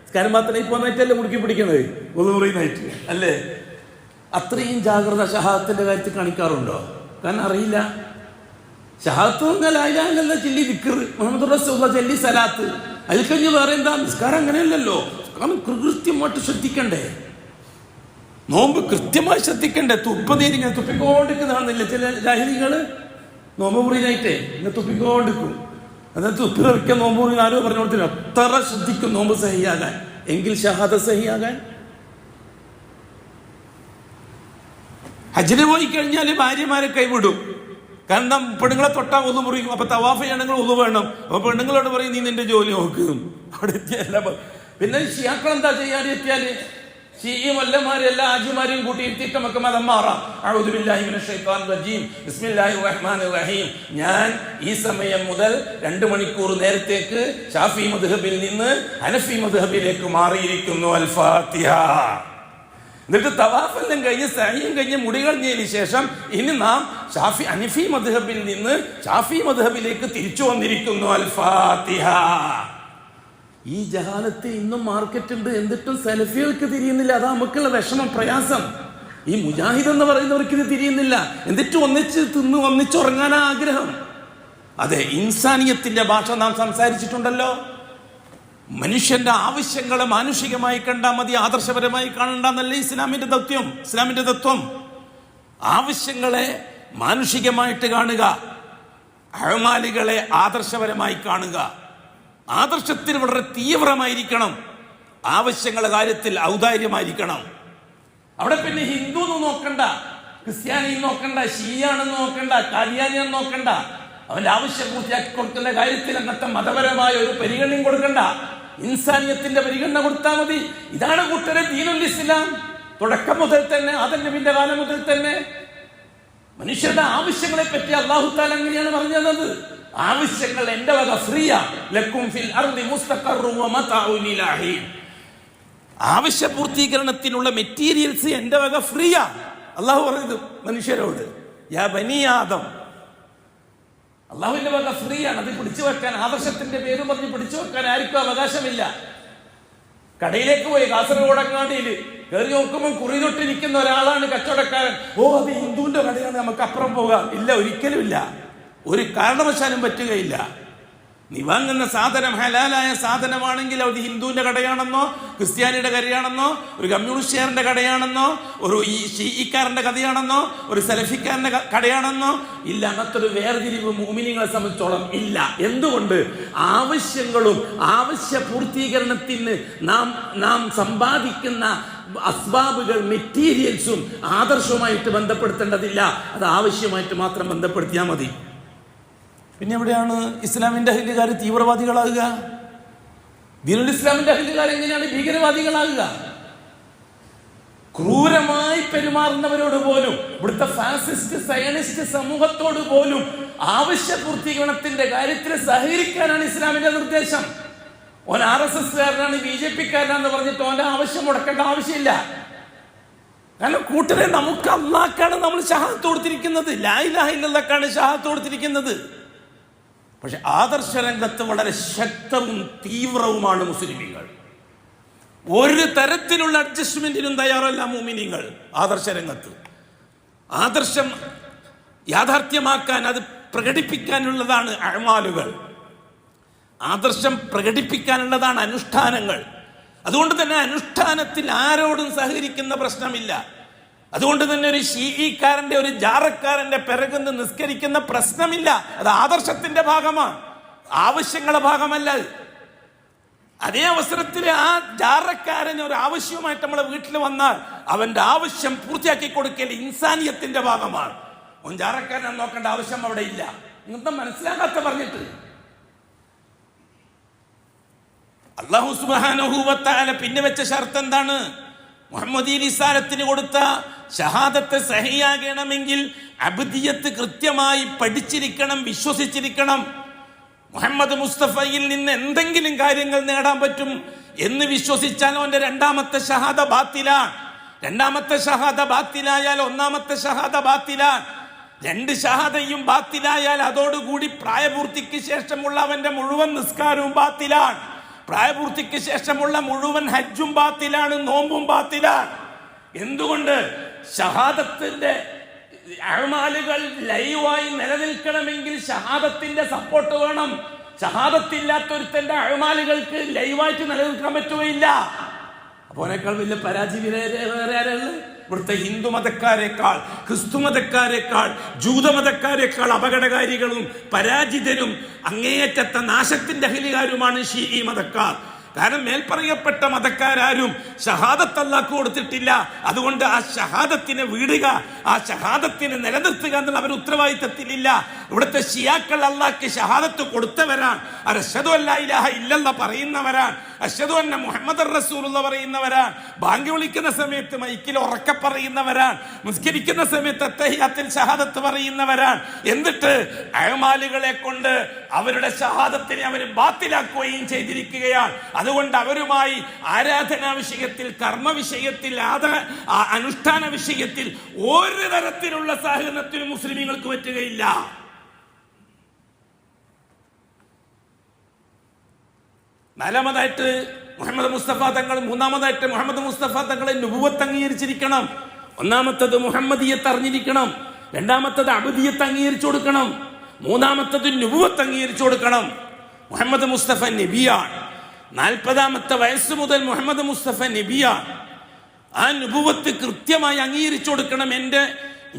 നിസ്കാരം ബാത്തിലേക്ക് പോകുന്നതായിട്ടല്ലേ മുറുക്കി പിടിക്കുന്നത്, മുറിയുന്നതായിട്ട് അല്ലേ? അത്രയും ജാഗ്രത ഷഹാദത്തിന്റെ കാര്യത്തിൽ കാണിക്കാറുണ്ടോ? കാരണം അറിയില്ല. ഷഹാദത്ത് പറഞ്ഞാൽ ചെല്ലി ദിക്ർ, മുഹമ്മദ് റസൂലുള്ളാഹി ചെല്ലി സലാത്ത്, അതിൽ കഴിഞ്ഞ് വേറെ എന്താ? നിസ്കാരം അങ്ങനെയല്ലല്ലോ. കാരണം കൃത്യമായിട്ട് ശ്രദ്ധിക്കണ്ടേ? നോമ്പ് കൃത്യമായി ശ്രദ്ധിക്കണ്ടേ? തുപ്പതീരിങ്ങനെ തുപ്പിക്കൊണ്ടിരിക്കുന്നതാണെന്നില്ല ചില ജാഹിലികള്. നോമ്പ് മുറിയായിട്ടേ ഇങ്ങനെ തുപ്പിക്കൊണ്ടിരിക്കും. അതായത് തുപ്പി തെറിക്കാൻ നോമ്പ് മുറി ആരോ പറഞ്ഞു കൊടുത്തില്ല. അത്ര ശ്രദ്ധിക്കും നോമ്പ് സഹിയാകാൻ. എങ്കിൽ ഷഹാദ സഹിയാകാൻ. ഹജ്ജിന് പോയി കഴിഞ്ഞാൽ ഭാര്യമാരെ കൈവിടും. കാരണം പെണ്ണുങ്ങളെ തൊട്ടാ ഒന്നു മുറിയും. അപ്പൊ തവാഫ് ചെയ്യണമെങ്കിൽ ഒന്നു വേണം. അപ്പൊ പെണ്ണുങ്ങളോട് പറയും നീ നിന്റെ ജോലി നോക്കും. അവിടെ എത്തിയല്ല. പിന്നെ ഷിയാക്കൾ എന്താ ചെയ്യാൻ എത്തിയാല്? ഷീഈ മൊല്ലമാരെ എല്ലാ ആജിമാരെയും കൂട്ടിയിരുത്തിയിട്ട് നമുക്ക് മതം മാറാം. അഊദു ബില്ലാഹി മിനശ് ശൈത്വാനിർ റജീം, ബിസ്മില്ലാഹിർ റഹ്മാനിർ റഹീം. ഞാൻ ഈ സമയം മുതൽ 2 മണിക്കൂർ നേരത്തേക്ക് ഷാഫി മദ്ഹബിൽ നിന്ന് ഹനഫി മദ്ഹബിലേക്ക് മാറിയിരിക്കുന്നു. അൽ ഫാത്തിഹ. എന്നിട്ട് തവാഫെല്ലാം കഴിഞ്ഞ് സഅയും കഴിഞ്ഞ് മുടി കളഞ്ഞതിന് ശേഷം ഇനി നാം ഹനഫി മദ്ഹബിൽ നിന്ന് ഷാഫി മദ്ഹബിലേക്ക് തിരിച്ചു വന്നിരിക്കുന്നു. അൽ ഫാത്തിഹ. ഈ ജഹാലത്ത് ഇന്നും മാർക്കറ്റ് ഉണ്ട്. എന്നിട്ടും സലഫികൾക്ക് തിരിയുന്നില്ല. അതാ നമുക്കുള്ള വിഷമം, പ്രയാസം. ഈ മുജാഹിദ് എന്ന് പറയുന്നവർക്ക് ഇത് തിരിയുന്നില്ല. എന്നിട്ട് ഒന്നിച്ച് തിന്ന് ഒന്നിച്ചുറങ്ങാൻ ആഗ്രഹം. അതെ, ഇൻസാനിയത്തിന്റെ ഭാഷ നാം സംസാരിച്ചിട്ടുണ്ടല്ലോ. മനുഷ്യന്റെ ആവശ്യങ്ങളെ മാനുഷികമായി കണ്ടാൽ മതി, ആദർശപരമായി കാണണ്ടെന്നല്ലേ ഇസ്ലാമിന്റെ തത്വം. ആവശ്യങ്ങളെ മാനുഷികമായിട്ട് കാണുക, അഅ്മാലുകളെ ആദർശപരമായി കാണുക. ആദർശത്തിൽ വളരെ തീവ്രമായിരിക്കണം, ആവശ്യങ്ങളുടെ കാര്യത്തിൽ ഔദാര്യമായിരിക്കണം. അവിടെ പിന്നെ ഹിന്ദു എന്ന് നോക്കണ്ട, ക്രിസ്ത്യാനി നോക്കണ്ട, ഷിയാണെന്ന് നോക്കണ്ട, കാദിയാനിയെന്ന് നോക്കണ്ട. അവന്റെ ആവശ്യം പൂർത്തിയാക്കി കൊടുക്കുന്ന കാര്യത്തിൽ അങ്ങനത്തെ മതപരമായ ഒരു പരിഗണനയും കൊടുക്കണ്ട. ഇൻസാനിയത്തിന്റെ പരിഗണന കൊടുത്താൽ മതി. ഇതാണ് കൂട്ടരെ ദീനുൽ ഇസ്ലാം. തുടക്കം മുതൽ തന്നെ, ആദം നബിയുടെ കാലം മുതൽ തന്നെ മനുഷ്യരുടെ ആവശ്യങ്ങളെ പറ്റി അല്ലാഹു തആല അങ്ങനെയാണ് പറഞ്ഞത്. ആവശ്യങ്ങൾ എന്റെ വക ഫ്രീയാ. ലക്കും ഫിൽ അർദി മുസ്തഖറുൻ വ മതഉൻ ഇലാഹി. ആവശ്യ പൂർത്തീകരണത്തിനുള്ള മെറ്റീരിയൽസ് എന്റെ വക ഫ്രീയാ. അല്ലാഹു പറയുന്നത് മനുഷ്യരോട്, യാ ബനി ആദം, അല്ലാഹുവിന്റെ വക ഫ്രീ ആണ്. അത് പിടിച്ചു വെക്കാൻ, ആദർശത്തിന്റെ പേര് പറഞ്ഞ് പിടിച്ചു വെക്കാൻ ആർക്കും അവകാശമില്ല. കടയിലേക്ക് പോയി കാസർഗോഡങ്ങാടിയിൽ കയറി നോക്കുമ്പോൾ കുറിതൊട്ടിരിക്കുന്ന ഒരാളാണ് കച്ചവടക്കാരൻ. അത് ഹിന്ദുവിന്റെ കടയാണ്, നമുക്ക് അപ്പുറം പോകാം. ഇല്ല, ഒരിക്കലും ഇല്ല, ഒരു കാരണവശാലും പറ്റുകയില്ല. നീ വാങ്ങുന്ന സാധനം ഹലാലായ സാധനമാണെങ്കിൽ അത് ഹിന്ദുവിന്റെ കടയാണെന്നോ ക്രിസ്ത്യാനിയുടെ കടയാണെന്നോ ഒരു കമ്മ്യൂണിസ്റ്റുകാരന്റെ കടയാണെന്നോ ഒരു ഷീഈക്കാരന്റെ കഥയാണെന്നോ ഒരു സലഫിക്കാരന്റെ കടയാണെന്നോ ഇല്ല. അങ്ങനത്തൊരു വേർതിരിവ് മുഅ്മിനീങ്ങളെ സംബന്ധിച്ചോളം ഇല്ല. എന്തുകൊണ്ട്? ആവശ്യങ്ങളും ആവശ്യ പൂർത്തീകരണത്തിന് നാം സമ്പാദിക്കുന്ന അസ്ബാബുകൾ, മെറ്റീരിയൽസും ആദർശവുമായിട്ട് ബന്ധപ്പെടുത്തേണ്ടതില്ല. അത് ആവശ്യമായിട്ട് മാത്രം ബന്ധപ്പെടുത്തിയാൽ മതി. പിന്നെ എവിടെയാണ് ഇസ്ലാമിന്റെ അഹ്ലുകാർ തീവ്രവാദികളാകുക? ദീനുൽ ഇസ്ലാമിന്റെ അഹ്ലുകാർ എങ്ങനെയാണ് ഭീകരവാദികളാകുക? ക്രൂരമായി പെരുമാറുന്നവരോട് പോലും, ഇവിടുത്തെ ഫാസിസ്റ്റ് സയനിസ്റ്റ് സമൂഹത്തോട് പോലും ആവശ്യ പൂർത്തീകരണത്തിന്റെ കാര്യത്തിൽ സഹകരിക്കാനാണ് ഇസ്ലാമിന്റെ നിർദ്ദേശം. ഓൻ RSS കാരനാണ്, BJP കാരനാന്ന് പറഞ്ഞിട്ട് ഓന്റെ ആവശ്യം മുടക്കേണ്ട ആവശ്യമില്ല. കാരണം കൂട്ടരെ, നമുക്ക് അല്ലാഹ്ക്കാണ് നമ്മൾ ഷഹാദത്ത് കൊടുത്തിരിക്കുന്നത്, ലാ ഇലാഹ ഇല്ലല്ലാഹ്ക്കാണ് ഷഹാദത്ത് കൊടുത്തിരിക്കുന്നത്. പക്ഷെ ആദർശ രംഗത്ത് വളരെ ശക്തവും തീവ്രവുമാണ് മുസ്ലിമീങ്ങൾ. ഒരു തരത്തിലുള്ള അഡ്ജസ്റ്റ്മെന്റിനും തയ്യാറല്ല മുഅ്മിനീങ്ങൾ. ആദർശ രംഗത്ത് ആദർശം യാഥാർത്ഥ്യമാക്കാൻ, അത് പ്രകടിപ്പിക്കാനുള്ളതാണ് അഅ്മാലുകൾ. ആദർശം പ്രകടിപ്പിക്കാനുള്ളതാണ് അനുഷ്ഠാനങ്ങൾ. അതുകൊണ്ട് തന്നെ അനുഷ്ഠാനത്തിൽ ആരോടും സഹകരിക്കുന്ന പ്രശ്നമില്ല. അതുകൊണ്ട് തന്നെ ഒരു ഷീഈക്കാരന്റെ, ഒരു ജാറക്കാരന്റെ പിറകുന്ന് നിസ്കരിക്കുന്ന പ്രശ്നമില്ല. അത് ആദർശത്തിന്റെ ഭാഗമാണ്, ആവശ്യങ്ങളുടെ ഭാഗമല്ല. അതേ അവസരത്തിൽ ആ ജാറക്കാരൻ ഒരു ആവശ്യവുമായിട്ട് നമ്മളെ വീട്ടിൽ വന്നാൽ അവന്റെ ആവശ്യം പൂർത്തിയാക്കി കൊടുക്കൽ ഇൻസാനിയത്തിന്റെ ഭാഗമാണ്. ഓൻ ജാറക്കാരനെ നോക്കേണ്ട ആവശ്യം അവിടെ ഇല്ല. ഇങ്ങനത്തെ മനസ്സിലാക്കാത്ത പറഞ്ഞിട്ട് അല്ലാഹു സുബ്ഹാനഹു വ തആല പിന്നെ വെച്ച ഷർത്ത് എന്താണ്? മുഹമ്മദി റിസാലത്തിന് കൊടുത്ത ഷഹാദത്ത് സഹിയാകണമെങ്കിൽ അബ്ദിയത്ത് കൃത്യമായി പഠിച്ചിരിക്കണം, വിശ്വസിച്ചിരിക്കണം. മുഹമ്മദ് മുസ്തഫയിൽ നിന്ന് എന്തെങ്കിലും കാര്യങ്ങൾ നേടാൻ പറ്റും എന്ന് വിശ്വസിച്ചാൽ അവന്റെ രണ്ടാമത്തെ ഷഹാദ ബാത്തിലാണ്. രണ്ടാമത്തെ ഷഹാദ ബാത്തിലായാൽ ഒന്നാമത്തെ ഷഹാദ ബാത്തിലാണ്. രണ്ട് ഷഹാദയും ബാത്തിലായാൽ അതോടുകൂടി പ്രായപൂർത്തിക്ക് ശേഷമുള്ള അവന്റെ മുഴുവൻ നിസ്കാരവും ബാത്തിലാണ്. പ്രായപൂർത്തിക്ക് ശേഷമുള്ള മുഴുവൻ ഹജ്ജും ബാത്തിലാണ്, നോമ്പും ബാത്തിലാണ്. എന്തുകൊണ്ട്? ഷഹാദത്തിന്റെ അഅ്മാലുകൾ ലൈവായി നിലനിൽക്കണമെങ്കിൽ ഷഹാദത്തിന്റെ സപ്പോർട്ട് വേണം. ഷഹാദത്തില്ലാത്തൊരുത്തന്റെ അഅ്മാലുകൾക്ക് ലൈവായിട്ട് നിലനിൽക്കാൻ പറ്റുകയില്ല. അപ്പോഴേക്കാൾ വലിയ പരാജയം വേറെ ആരാണ്? ഇവിടുത്തെ ഹിന്ദു മതക്കാരെക്കാൾ, ക്രിസ്തു മതക്കാരെക്കാൾ, ജൂതമതക്കാരെക്കാൾ അപകടകാരികളും പരാജിതരും അങ്ങേയറ്റത്തെ നാശത്തിന്റെ അഹ്ലികാരുമാണ് ഷീഈ മതക്കാർ. കാരണം മേൽപ്പറയപ്പെട്ട മതക്കാരും ഷഹാദത്ത് അല്ലാഹു കൊടുത്തിട്ടില്ല. അതുകൊണ്ട് ആ ഷഹാദത്തിനെ വീടുക, ആ ഷഹാദത്തിനെ നിലനിർത്തുക എന്നുള്ള അവർ ഉത്തരവാദിത്തത്തിലില്ല. ഇവിടുത്തെ ഷിയാക്കൾ അല്ലാഹ്ക്ക് ഷഹാദത്ത് കൊടുത്തവരാണ്. അഷ്ഹദു അല്ലാ ഇലാഹ ഇല്ലല്ലാഹ് പറയുന്നവരാണ്, അഷ്ഹദു അന്ന മുഹമ്മദർ റസൂലുള്ളാഹ് പറയുന്നവരാണ്, ബാങ്ക് വിളിക്കുന്ന സമയത്ത് മൈക്കിൽ ഉറക്കെ പറയുന്നവരാണ്, നിസ്കരിക്കുന്ന സമയത്ത് തഹിയ്യാത്തിൽ ഷഹാദത്ത് പറയുന്നവരാണ്. എന്നിട്ട് അഅ്മാലുകളെ കൊണ്ട് അവരുടെ ഷഹാദത്തിനെ അവർ ബാത്തിലാക്കുകയും ചെയ്തിരിക്കുകയാണ്. അതുകൊണ്ട് അവരുമായി ആരാധനാ വിഷയത്തിൽ, കർമ്മ വിഷയത്തിൽ, അനുഷ്ഠാന വിഷയത്തിൽ ഒരു തരത്തിലുള്ള സഹകരണത്തിനും മുസ്ലിമീങ്ങൾക്ക് പറ്റുകയില്ല. നാലാമതായിട്ട് മുഹമ്മദ് മുസ്തഫ തങ്ങൾ, മൂന്നാമതായിട്ട് മുഹമ്മദ് മുസ്തഫ തങ്ങളെ നുബുവത്ത് അംഗീകരിച്ചിരിക്കണം. ഒന്നാമത്തത് മുഹമ്മദിയത്ത് അറിഞ്ഞിരിക്കണം, രണ്ടാമത്തത് അബ്ദിയത്ത് അംഗീകരിച്ചു കൊടുക്കണം, മൂന്നാമത്തത് നുബുവത്ത് അംഗീകരിച്ചു കൊടുക്കണം. മുഹമ്മദ് മുസ്തഫ നബിയാണ്. 40-ാമത്തെ വയസ്സ് മുതൽ മുഹമ്മദ് മുസ്തഫ നബിയാണ്. ആ നുബുവത്ത് കൃത്യമായി അംഗീകരിച്ചു കൊടുക്കണം.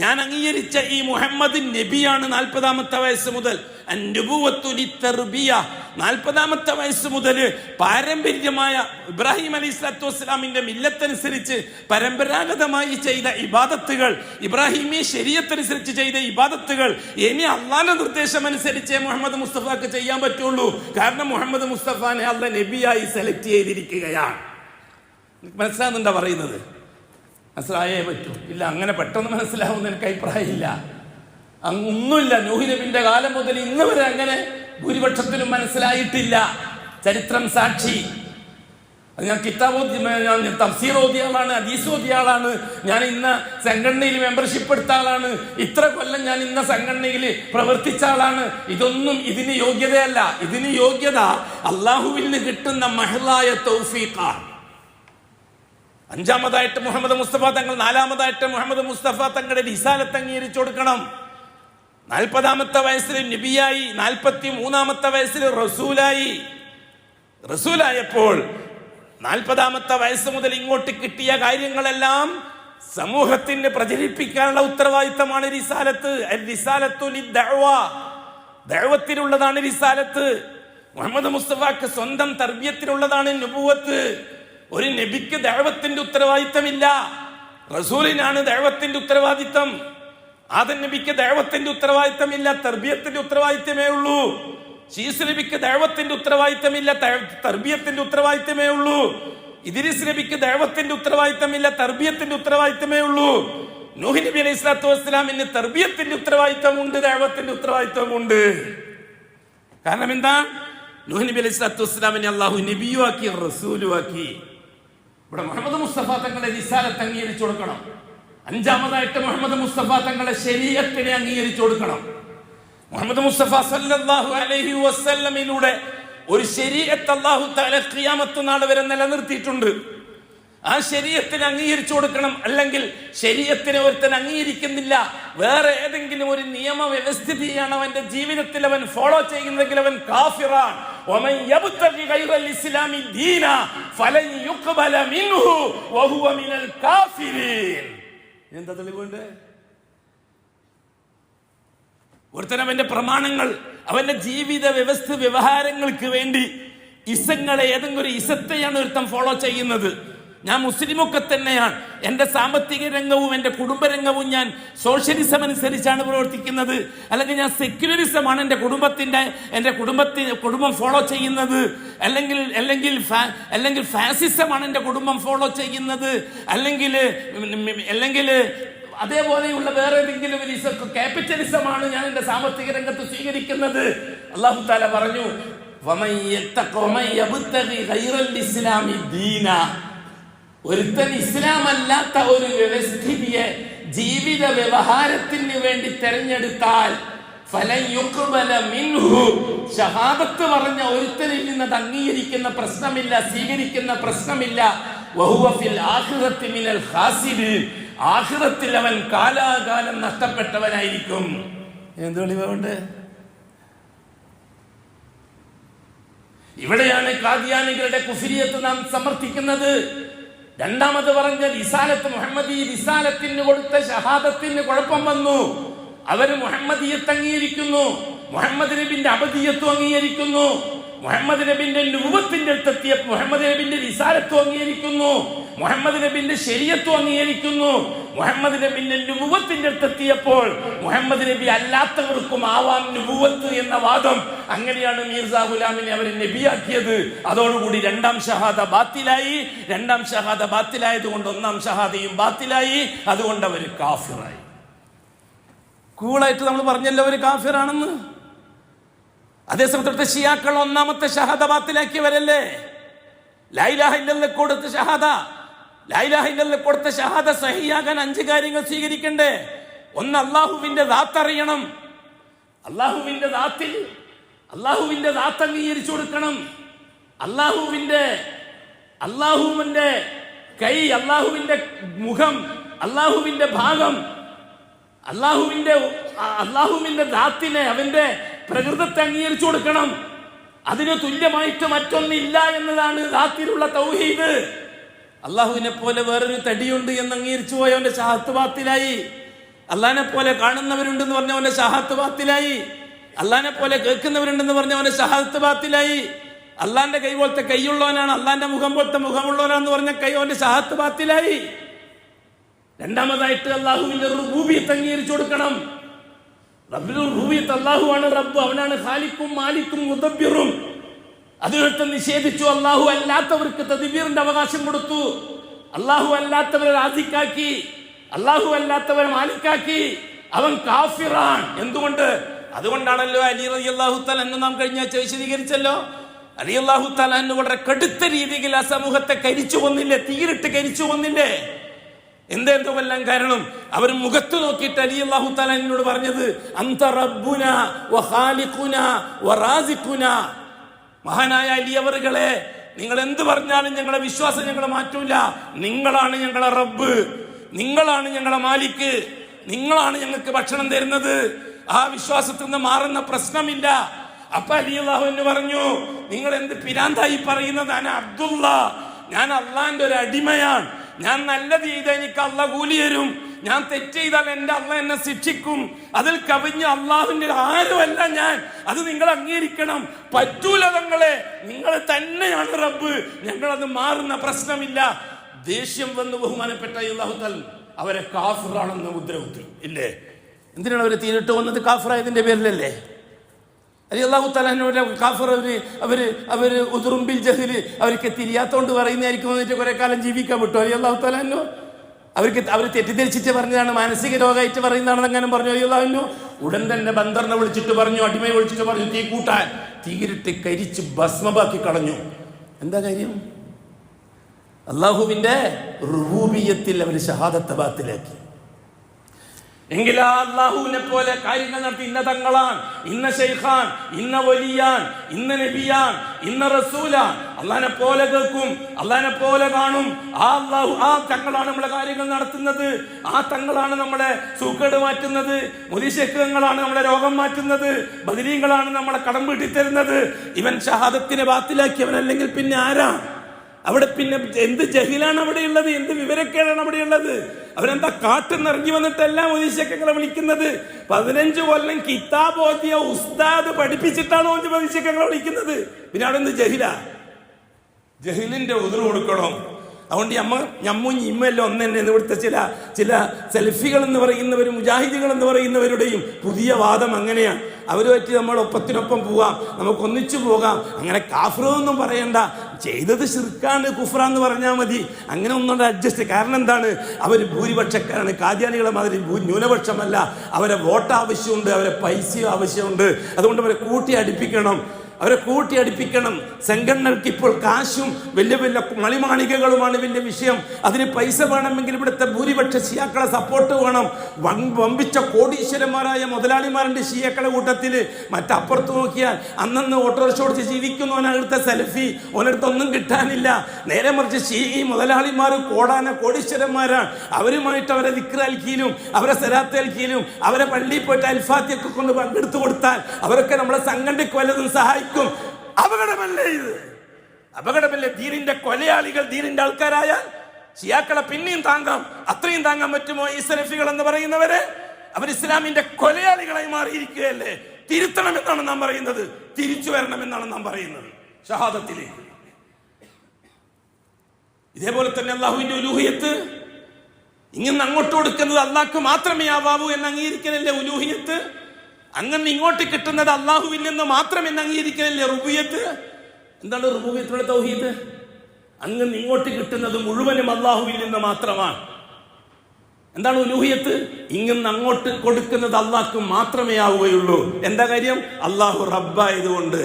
ഞാൻ അംഗീകരിച്ച ഈ മുഹമ്മദ് നബിയാണ് 40-ാമത്തെ വയസ്സ് മുതൽ. 40-ാമത്തെ വയസ്സ് മുതൽ പാരമ്പര്യമായ ഇബ്രാഹിം അലൈഹി സ്വലാത്തു വസ്സലാമിന്റെ മില്ലത്തനുസരിച്ച് പരമ്പരാഗതമായി ചെയ്ത ഇബാദത്തുകൾ, ഇബ്രാഹിമി ശരീഅത്തനുസരിച്ച് ചെയ്ത ഇബാദത്തുകൾ ഇനി അള്ളാഹുവിന്റെ നിർദ്ദേശം അനുസരിച്ചേ മുഹമ്മദ് മുസ്തഫക്ക് ചെയ്യാൻ പറ്റുള്ളൂ. കാരണം മുഹമ്മദ് മുസ്തഫാനെ അള്ളാഹ് നബിയായി സെലക്ട് ചെയ്തിരിക്കുകയാണ്. മനസ്സിലാകുന്നുണ്ടാ പറയുന്നത്? മനസ്സിലായേ പറ്റൂ. ഇല്ല, അങ്ങനെ പെട്ടെന്ന് മനസ്സിലാവുന്ന എനിക്ക് അഭിപ്രായമില്ല. ഒന്നുമില്ല, നൂഹ് നബിന്റെ കാലം മുതൽ ഇന്ന് വരെ അങ്ങനെ ഭൂരിപക്ഷത്തിനും മനസ്സിലായിട്ടില്ല. ചരിത്രം സാക്ഷി. ഞാൻ ഞാൻ തഫ്സീർ ഓതിയ ആളാണ്, ഹദീസ് ഓതിയ ആളാണ്, ഞാൻ ഇന്ന സംഘടനയിൽ മെമ്പർഷിപ്പ് എടുത്ത ആളാണ്, ഇത്ര കൊല്ലം ഞാൻ ഇന്ന സംഘടനയിൽ പ്രവർത്തിച്ച ആളാണ്. ഇതൊന്നും ഇതിന് യോഗ്യതയല്ല. ഇതിന് യോഗ്യത അള്ളാഹുവിൽ നിന്ന് കിട്ടുന്ന മഹ്ലായ തൗഫീഖാണ്. അഞ്ചാമതായിട്ട് മുഹമ്മദ് മുസ്തഫ തങ്ങൾ, നാലാമതായിട്ട് മുഹമ്മദ് മുസ്തഫ തങ്ങളുടെ റിസാലത്ത് അംഗീകരിച്ചു കൊടുക്കണം. 40-ാമത്തെ വയസ്സിൽ നബിയായി, 43-ാമത്തെ വയസ്സിൽ റസൂലായപ്പോൾ 40-ാമത്തെ വയസ്സ് മുതൽ ഇങ്ങോട്ട് കിട്ടിയ കാര്യങ്ങളെല്ലാം സമൂഹത്തിന് പ്രചരിപ്പിക്കാനുള്ള ഉത്തരവാദിത്തമാണ് റിസാലത്ത്. ദഅവത്തിനുള്ളതാണ് റിസാലത്ത്. മുഹമ്മദ് മുസ്തഫക്ക് സ്വന്തം തർബിയത്തിനുള്ളതാണ് നുബുവത്ത്. ഒരു നബിക്ക് ദഅവത്തിന്റെ ഉത്തരവാദിത്തമില്ല, റസൂലിനാണ് ദഅവത്തിന്റെ ഉത്തരവാദിത്തം. ആദം നബിക്ക് ദഅവത്തിന്റെ ഉത്തരവാദിത്തമില്ല, തർബിയത്തിന്റെ ഉത്തരവാദിത്തമേ ഉള്ളൂ. ശീസ് നബിക്ക് ദഅവത്തിന്റെ ഉത്തരവാദിത്തമില്ല, തർബിയത്തിന്റെ ഉത്തരവാദിത്തമേ ഉള്ളൂ. ഇദ്രീസ് നബിക്ക് ദഅവത്തിന്റെ ഉത്തരവാദിത്തമില്ല, തർബിയത്തിന്റെ ഉത്തരവാദിത്തമേ ഉള്ളൂ. നൂഹ് നബി അലൈഹി സ്വലാത്തു വസ്സലാമിന് തർബിയത്തിന്റെ ഉത്തരവാദിത്തമുണ്ട്, ദഅവത്തിന്റെ ഉത്തരവാദിത്തമുണ്ട്. കാരണം എന്താ? നൂഹ് നബി അലൈഹി സ്വലാത്തു വസ്സലാമിനെ അല്ലാഹു നബിയുമാക്കി, റസൂലുമാക്കി. ഇവിടെ മുഹമ്മദ് മുസ്തഫ തങ്ങളെ റിസാലത്ത് അംഗീകരിച്ചു കൊടുക്കണം. അഞ്ചാമതായിട്ട് മുഹമ്മദ് മുസ്തഫ തങ്ങളെ ശരീഅത്തിനെ അംഗീകരിച്ചു കൊടുക്കണം. മുഹമ്മദ് മുസ്തഫ സല്ലല്ലാഹു അലൈഹി വസല്ലമിലൂടെ ഒരു ശരീഅത്ത് അല്ലാഹു തആല ഖിയാമത്ത് നാൾ വരെ നിലനിർത്തിയിട്ടുണ്ട്. ആ ശരീഅത്തിനെ അംഗീകരിച്ചു കൊടുക്കണം. അല്ലെങ്കിൽ ശരീഅത്തിനെ ഒരുത്തൻ അംഗീകരിക്കുന്നില്ല, വേറെ ഏതെങ്കിലും ഒരു നിയമ വ്യവസ്ഥിതിയാണ് അവന്റെ ജീവിതത്തിൽ അവൻ ഫോളോ ചെയ്യുന്നെങ്കിൽ അവൻ കാഫിറാണ്. വമൻ യബ്തഗി ഗൈറൽ ഇസ്ലാമി ദീന ഫലൻ യുഖ്ബല മിൻഹു വഹുവ മിനൽ കാഫിരീൻ. എന്താ തെളിവുണ്ട്? ഒരുത്തൻ അവന്റെ പ്രമാണങ്ങൾ, അവന്റെ ജീവിത വ്യവഹാരങ്ങൾക്ക് വേണ്ടി ഇസങ്ങളെ ഏതെങ്കിലും ഒരു ഇസത്തെയാണ് ഒരുത്തം ഫോളോ ചെയ്യുന്നത്. ഞാൻ മുസ്ലിമൊക്കെ തന്നെയാണ്, എൻ്റെ സാമ്പത്തിക രംഗവും എൻ്റെ കുടുംബരംഗവും ഞാൻ സോഷ്യലിസം അനുസരിച്ചാണ് പ്രവർത്തിക്കുന്നത്, അല്ലെങ്കിൽ ഞാൻ സെക്യുലറിസമാണ് എൻ്റെ കുടുംബം ഫോളോ ചെയ്യുന്നത്, അല്ലെങ്കിൽ ഫാസിസമാണ് എൻ്റെ കുടുംബം ഫോളോ ചെയ്യുന്നത്, അല്ലെങ്കിൽ അതേപോലെയുള്ള വേറെ ഏതെങ്കിലും ഒരു ക്യാപിറ്റലിസമാണ് ഞാൻ എൻ്റെ സാമ്പത്തിക രംഗത്ത് സ്വീകരിക്കുന്നത്. അല്ലാഹു തആല പറഞ്ഞു, ഒരുത്തൻ ഇസ്ലാം അല്ലാത്ത ഒരു വ്യവസ്ഥിതിയെ ജീവിത വ്യവഹാരത്തിന് വേണ്ടി തെരഞ്ഞെടുത്താൽ ഷഹാദത്ത് പറഞ്ഞ ഒരുത്തനിൽ നിന്ന് അത് അംഗീകരിക്കുന്ന പ്രശ്നമില്ല, സ്വീകരിക്കുന്ന പ്രശ്നമില്ല. ആഖിറത്തിൽ അവൻ കാലാകാലം നഷ്ടപ്പെട്ടവനായിരിക്കും. എന്ത് തെളിവുണ്ട്? ഇവിടെയാണ് ഖാദിയാനികളുടെ കുഫ്രിയത്ത് നാം സമർത്ഥിക്കുന്നത്. രണ്ടാമത് പറഞ്ഞ റിസാലത്ത്, മുഹമ്മദി റിസാലത്തിന് കൊടുത്ത ഷഹാദത്തിന് കുഴപ്പം വന്നു. അവര് മുഹമ്മദിയത്ത് അംഗീകരിക്കുന്നു, മുഹമ്മദ് നബിന്റെ അബദിയത്വം അംഗീകരിക്കുന്നു, മുഹമ്മദ് നബിന്റെ നുബുവത്തിന്റെ അടുത്തെത്തിയ മുഹമ്മദ് നബിന്റെ റിസാലത്വം അംഗീകരിക്കുന്നു, മുഹമ്മദ് നബിന്റെ ശരീഅത്തും അംഗീകരിക്കുന്നു. മുഹമ്മദ് നബിന്റെ നുബുവത്തിന്റെ അടുത്തെത്തിയപ്പോൾ മുഹമ്മദ് നബി അല്ലാത്തവർക്കും ആവാം നുബുവത്ത് എന്ന വാദം. അങ്ങനെയാണ് മീർസ ഗുലാമിനെ അവർ നബിയാക്കിയത്. അതോടുകൂടി രണ്ടാം ഷഹാദ ബാത്തിലായി. രണ്ടാം ഷഹാദ ബാത്തിലായത് കൊണ്ട് ഒന്നാം ഷഹാദയും ബാത്തിലായി. അതുകൊണ്ട് അവർ കാഫിറായി. കൂളായിട്ട് നമ്മൾ പറഞ്ഞല്ലോ അവർ കാഫിറാണെന്ന്. അതേസമയത്ത് ഷിയാക്കൾ ഒന്നാമത്തെ ഷഹാദ ബാത്തിലാക്കിയവരല്ലേ? ലാ ഇലാഹ ഇല്ലല്ലാഹ് കൊടുത്ത ഷഹാദ, ലാ ഇലാഹ ഇല്ലല്ലാഹ് കൊടുത്ത ഷഹാദ സഹിയാകാൻ 5 കാര്യങ്ങൾ സ്വീകരിക്കണ്ടേ? ഒന്ന്, അള്ളാഹുവിന്റെ ദാത്ത് അറിയണം. അള്ളാഹുവിന്റെ ദാത്ത് അംഗീകരിച്ചു കൊടുക്കണം. അള്ളാഹുവിന്റെ കൈ, അള്ളാഹുവിന്റെ മുഖം, അള്ളാഹുവിന്റെ ഭാഗം, അള്ളാഹുവിന്റെ ദാത്തിനെ, അവന്റെ പ്രകൃതത്തെ അംഗീകരിച്ചു കൊടുക്കണം. അതിന് തുല്യമായിട്ട് മറ്റൊന്നില്ല എന്നതാണ് ദാത്തിലുള്ള തൗഹീദ്. അള്ളാഹുവിനെ പോലെ വേറൊരു തടിയുണ്ട് എന്ന് അംഗീകരിച്ചു പോയവന്റെ ഷഹാദത്ത് ബാത്തിലായി. അള്ളാഹിനെ പോലെ കാണുന്നവരുണ്ടെന്ന് പറഞ്ഞവന്റെ ഷഹാദത്ത് ബാത്തിലായി. അള്ളാഹിനെ പോലെ കേൾക്കുന്നവരുണ്ടെന്ന് പറഞ്ഞവന്റെ ഷഹാദത്ത് ബാത്തിലായി. അള്ളാന്റെ കൈ പോലത്തെ കൈയുള്ളവനാണ്, അള്ളാന്റെ മുഖം പോലത്തെ മുഖമുള്ളവനാന്ന് പറഞ്ഞ കൈ അവന്റെ ഷഹാദത്ത് ബാത്തിലായി. രണ്ടാമതായിട്ട് അള്ളാഹുവിന്റെ റുബൂബിയത്ത് അംഗീകരിച്ചു കൊടുക്കണം. അള്ളാഹു ആണ് റബ്ബ്, അവനാണ് ഖാലിഖും മാലിക്കും മുദബ്ബിറും. അതിനൊക്കെ നിഷേധിച്ചു. അള്ളാഹു അല്ലാത്തവർക്ക് തദ്ബീറിന്റെ അവകാശം കൊടുത്തു. അള്ളാഹു അല്ലാത്തവരെ റാസിക്കാക്കി, അള്ളാഹു അല്ലാത്തവരെ മാലിക്കാക്കി. അവൻ കാഫിറാൻ. എന്തുകൊണ്ട്? അതുകൊണ്ടാണല്ലോ അലി റളിയല്ലാഹു തആല അൻഹു നാം കഴിഞ്ഞ ആഴ്ച വിശദീകരിച്ചല്ലോ. അലി റളിയല്ലാഹു തആല അൻഹു വളരെ കടുത്ത രീതിയിൽ ആ സമൂഹത്തെ കരിച്ചു കൊന്നില്ലേ, തീരിട്ട് കരിച്ചു കൊന്നില്ലേ? എന്തോ കൊല്ലാൻ കാരണം അവർ മുഖത്ത് നോക്കിയിട്ട് അലി അല്ലാഹു തആല എന്നോട് പറഞ്ഞത്, അന്ത റബ്ബുന വ ഖാലിഖുന വ റാസിഖുന. മഹാനായ അലി അവറുകളെ, നിങ്ങൾ എന്ത് പറഞ്ഞാലും ഞങ്ങളുടെ വിശ്വാസം ഞങ്ങൾ മാറ്റൂല. നിങ്ങളാണ് ഞങ്ങളെ റബ്ബ്, നിങ്ങളാണ് ഞങ്ങളെ മാലിക്, നിങ്ങളാണ് ഞങ്ങൾക്ക് ഭക്ഷണം തരുന്നത്. ആ വിശ്വാസത്തിൽ നിന്ന് മാറുന്ന പ്രശ്നമില്ല. അപ്പൊ അലി അല്ലാഹു എന്ന് പറഞ്ഞു, നിങ്ങൾ എന്ത് പിരാന്തായി പറയുന്നതാണ്? അബ്ദുള്ള, ഞാൻ അള്ളാന്റെ ഒരു അടിമയാണ്. ഞാൻ നല്ലത് ചെയ്താൽ എനിക്ക് അള്ളാഹ് കൂലി തരും, ഞാൻ തെറ്റ് ചെയ്താൽ എന്റെ അള്ളാഹ് എന്നെ ശിക്ഷിക്കും. അതിൽ കവിഞ്ഞ അള്ളാഹുവിന്റെ ആരുമല്ല ഞാൻ. അത് നിങ്ങൾ അംഗീകരിക്കണം. പറ്റൂല തങ്ങളെ, നിങ്ങൾ തന്നെയാണ് റബ്ബ്, ഞങ്ങളത് മാറുന്ന പ്രശ്നമില്ല. ദേഷ്യം വന്ന് ബഹുമാനപ്പെട്ട അല്ലാഹു തആല അവരെ കാഫിറാണെന്ന് ഉത്തരവിട്ടു. ഇല്ലേ? എന്തിനാണ് അവരെ തീരിട്ട് വന്നത്? കാഫിറായതിന്റെ പേരിലല്ലേ? അല്ലാഹു തആല കാഫിർ അവര് ഉദുറുംബിൽ ജഹ്ല്, അവർക്ക് തിരിയാത്തോണ്ട് പറയുന്നതായിരിക്കും. എന്നിട്ട് കുറെ കാലം ജീവിക്കാൻ വിട്ടു അല്ലാഹു തആല. അവർ തെറ്റിദ്ധരിച്ചിട്ട് പറഞ്ഞതാണ്, മാനസിക രോഗമായിട്ട് പറയുന്നതാണെന്ന് അങ്ങനെ പറഞ്ഞു അല്ലാഹു. ഉടൻ തന്നെ ബന്ദറിനെ വിളിച്ചിട്ട് പറഞ്ഞു, അടിമയെ വിളിച്ചിട്ട് പറഞ്ഞു, തീ കൂട്ടാൻ. തീരിട്ട് കരിച്ച് ഭസ്മമാക്കി കളഞ്ഞു. എന്താ കാര്യം? അള്ളാഹുവിന്റെ റുബൂബിയത്തിൽ അവർ ഷഹാദത്ത് ബാത്തിലാക്കി. എങ്കിലാ അള്ളാഹുവിനെ പോലെ കാര്യങ്ങൾ നടത്തി. ഇന്ന തങ്ങളാൻ, ഇന്ന ശൈഖാൻ, ഇന്ന വലിയാൻ, ഇന്ന നബിയാൻ, ഇന്ന റസൂലാൻ. അള്ളാഹിനെ പോലെ കേൾക്കും, അള്ളാഹിനെ പോലെ കാണും. ആ തങ്ങളാണ് നമ്മളെ കാര്യങ്ങൾ നടത്തുന്നത്. ആ തങ്ങളാണ് നമ്മളെ സൂക്കേട് മാറ്റുന്നത്. മുദിശങ്ങളാണ് നമ്മളെ രോഗം മാറ്റുന്നത്. ബദരീങ്ങളാണ് നമ്മളെ കടം വീട്ടിത്തരുന്നത്. ഇവൻ ഷഹാദത്തിനെ ബാത്തിലാക്കിയവനല്ലെങ്കിൽ പിന്നെ ആരാ? അവിടെ പിന്നെ എന്ത് ജഹിലാണ് അവിടെയുള്ളത്? എന്ത് വിവരക്കേടാണ് അവിടെയുള്ളത്? അവരെന്താ കാട്ടിന്നിറങ്ങി വന്നിട്ടെല്ലാം മുദീശക്കളെ വിളിക്കുന്നത്? 15 കൊല്ലം കിതാബ് ഓതിയ ഉസ്താദ് പഠിപ്പിച്ചിട്ടാണ് മുദീശക്കളെ വിളിക്കുന്നത്. പിന്നെ അവിടെ എന്ത് ജഹില? ജഹിലിന്റെ ഉതിർ കൊടുക്കണം. അതുകൊണ്ട് ഞമ്മും ഇമ്മെല്ലാം ഒന്ന് തന്നെ ഇവിടുത്തെ ചില സെൽഫികൾ എന്ന് പറയുന്നവരും മുജാഹിദികൾ എന്ന് പറയുന്നവരുടെയും പുതിയ വാദം അങ്ങനെയാണ്. അവരുമായിട്ട് നമ്മൾ ഒപ്പത്തിനൊപ്പം പോവാം, നമുക്ക് ഒന്നിച്ചു പോകാം. അങ്ങനെ കാഫിറൊന്നും പറയണ്ട, ചെയ്തത് ശിർക്കാണ് കുഫ്രാന്ന് പറഞ്ഞാൽ മതി. അങ്ങനെ ഒന്നും അഡ്ജസ്റ്റ്. കാരണം എന്താണ്, അവർ ഭൂരിപക്ഷക്കാരാണ്. കാദ്യാനികളെ മാതിരി ന്യൂനപക്ഷമല്ല. അവരെ വോട്ട് ആവശ്യമുണ്ട്, അവരെ പൈസയും ആവശ്യമുണ്ട്. അതുകൊണ്ട് അവരെ കൂട്ടി അടുപ്പിക്കണം. സംഘടനകൾക്ക് ഇപ്പോൾ കാശും വലിയ വലിയ മണിമാണികകളുമാണ് വലിയ വിഷയം. അതിന് പൈസ വേണമെങ്കിൽ ഇവിടുത്തെ ഭൂരിപക്ഷ ഷിയാക്കളെ സപ്പോർട്ട് വേണം. വമ്പിച്ച കോടീശ്വരന്മാരായ മുതലാളിമാരുണ്ട് ഷിയാക്കളെ കൂട്ടത്തിൽ. മറ്റപ്പുറത്ത് നോക്കിയാൽ അന്നന്ന് ഓട്ടോറിക്ഷ ഓടിച്ച് ജീവിക്കുന്നവനടുത്ത സെൽഫി, ഓനടുത്തൊന്നും കിട്ടാനില്ല. നേരെ മറിച്ച് മുതലാളിമാർ കോടീശ്വരന്മാരാണ്. അവരുമായിട്ട് അവരെ ദിക്റാൽക്കീലും അവരെ സലാത്തേൽക്കീലും അവരെ പള്ളിയിൽ പോയിട്ട് അൽഫാത്തിയൊക്കെ കൊണ്ട് പങ്കെടുത്തു കൊടുത്താൽ അവരൊക്കെ നമ്മളെ സംഘടനയ്ക്ക് വല്ലതും സഹായിക്കും. അപകടമല്ലേ ഇത്? അപകടമല്ലേ? ദീനിന്റെ കൊലയാളികൾ ദീനിന്റെ ആൾക്കാരായാൽ ഷിയാക്കളെ പിന്നെയും താങ്ങാം. അത്രയും താങ്ങാൻ പറ്റുമോ ഈ സലഫികൾ എന്ന് പറയുന്നവരെ? അവർ ഇസ്ലാമിന്റെ കൊലയാളികളായി മാറിയിരിക്കുകയല്ലേ? തിരുത്തണമെന്നാണ് നാം പറയുന്നത്, തിരിച്ചു വരണമെന്നാണ് നാം പറയുന്നത് ഷഹാദത്തിലേക്ക്. ഇതേപോലെ തന്നെ അള്ളാഹുവിന്റെ ഉലൂഹിയത്ത് ഇങ്ങനെ അങ്ങോട്ട് കൊടുക്കുന്നത് അള്ളാഹ്ക്ക് മാത്രമേ ആവാവൂ എന്ന് അംഗീകരിക്കലല്ലേ ഉലൂഹിയത്ത്? അങ്ങനെ ഇങ്ങോട്ട് കിട്ടുന്നത് അള്ളാഹുവിൽ നിന്ന് മാത്രം എന്ന് അംഗീകരിക്കലല്ലേ റുബൂബിയത്ത്? എന്താണ് റുബൂബിയത്തിലുള്ള തൗഹീദ്? അങ്ങനെ ഇങ്ങോട്ട് കിട്ടുന്നത് മുഴുവനും അള്ളാഹുവിൽ നിന്ന് മാത്രമാണ്. എന്താണ് ഉലൂഹിയത്ത്? ഇങ്ങനെ അങ്ങോട്ട് കൊടുക്കുന്നത് അള്ളാഹ്ക്ക് മാത്രമേ ആവുകയുള്ളൂ. എന്താ കാര്യം? അള്ളാഹു റബ്ബായതുകൊണ്ട്.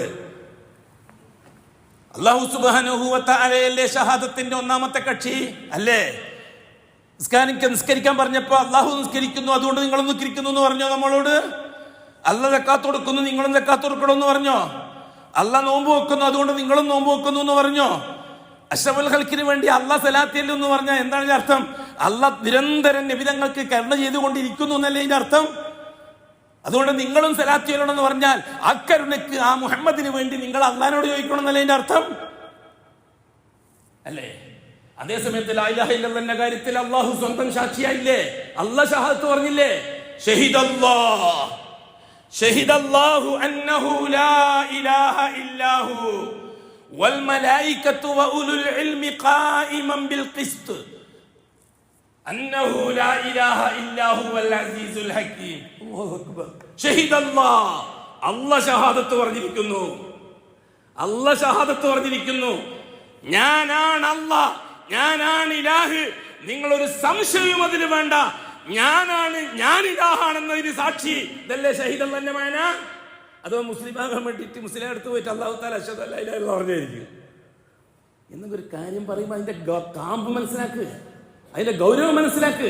അള്ളാഹു സുബ്ഹാനഹു വ തആലയല്ലേ ഷഹാദത്തിന്റെ ഒന്നാമത്തെ കക്ഷി അല്ലേ? നിസ്കരിക്കാൻ പറഞ്ഞപ്പോ അള്ളാഹു നിസ്കരിക്കുന്നു അതുകൊണ്ട് നിങ്ങളും നിസ്കരിക്കുന്നു എന്ന് പറഞ്ഞോ നമ്മളോട്? അള്ളാഹ് സക്കാത്ത് കൊടുക്കുന്നു നിങ്ങളും സക്കാത്ത് കൊടുക്കണമെന്ന് പറഞ്ഞോ? അള്ളാഹ് നോമ്പ് വെക്കുന്നു അതുകൊണ്ട് നിങ്ങളും നോമ്പ് വെക്കുന്നു എന്ന് പറഞ്ഞോ? അഷ്റഫുൽ ഖൽക്കിന് വേണ്ടി അള്ളാഹ് സലാത്തിയല്ലോ എന്ന് പറഞ്ഞാൽ എന്താണ് അർത്ഥം? അള്ളാഹ് നിരന്തരം നബിതങ്ങൾക്ക് കരുണ ചെയ്തുകൊണ്ടിരിക്കുന്നു എന്നല്ലേ ഇതിന്റെ അർത്ഥം? അതുകൊണ്ട് നിങ്ങളും സലാത്തിയല്ലോ എന്ന് പറഞ്ഞാൽ ആ കരുണയ്ക്ക് ആ മുഹമ്മദിന് വേണ്ടി നിങ്ങൾ അള്ളാഹിനോട് ചോദിക്കണം എന്നല്ലേ ഇതിന്റെ അർത്ഥം അല്ലേ? അതേസമയത്ത് ലാ ഇലാഹ ഇല്ലല്ലാഹ് കാര്യത്തിൽ അള്ളാഹു സ്വന്തം സാക്ഷിയായില്ലേ? അള്ളാഹ് ഷഹാദത്ത് പറഞ്ഞില്ലേ? ഷഹിദല്ലാഹു അന്നഹു ലാ ഇലാഹ ഇല്ലാഹു വൽ മലായികത്തു വ ഉലുൽ ഇൽമി ഖായിമൻ ബിൽ ഖിസ്ത് അന്നഹു ലാ ഇലാഹ ഇല്ലാഹു വൽ അസീസുൽ ഹകീം. അല്ലാഹു അക്ബർ. ഷഹിദല്ലാഹ്, അല്ലാഹ് ഷഹാദത്ത് പറഞ്ഞിരിക്കുന്നു. അല്ലാഹ് ഷഹാദത്ത് പറഞ്ഞിരിക്കുന്നു, ഞാനാണ് അല്ലാഹ്, ഞാനാണ് ഇലാഹ്. നിങ്ങളൊരു സംശയവും അതിന് വേണ്ട. ഞാൻ ഇലാഹാണെന്നതിന് സാക്ഷി. ഇതല്ലേ ഷഹീദ് തന്നെ മാന? അതോ മുസ്ലിം ആകാൻ വേണ്ടിയിട്ട് മുസ്ലിം അടുത്ത് പോയിട്ട് അല്ലാഹു തആല അശ്ഹദു അല്ലാ ഇലാഹ ഇല്ലല്ലാഹ് പറഞ്ഞായിരിക്കും എന്നൊരു കാര്യം പറയുമ്പോൾ അതിന്റെ കാമ്പ് മനസ്സിലാക്ക്, അതിന്റെ ഗൗരവം മനസ്സിലാക്ക്.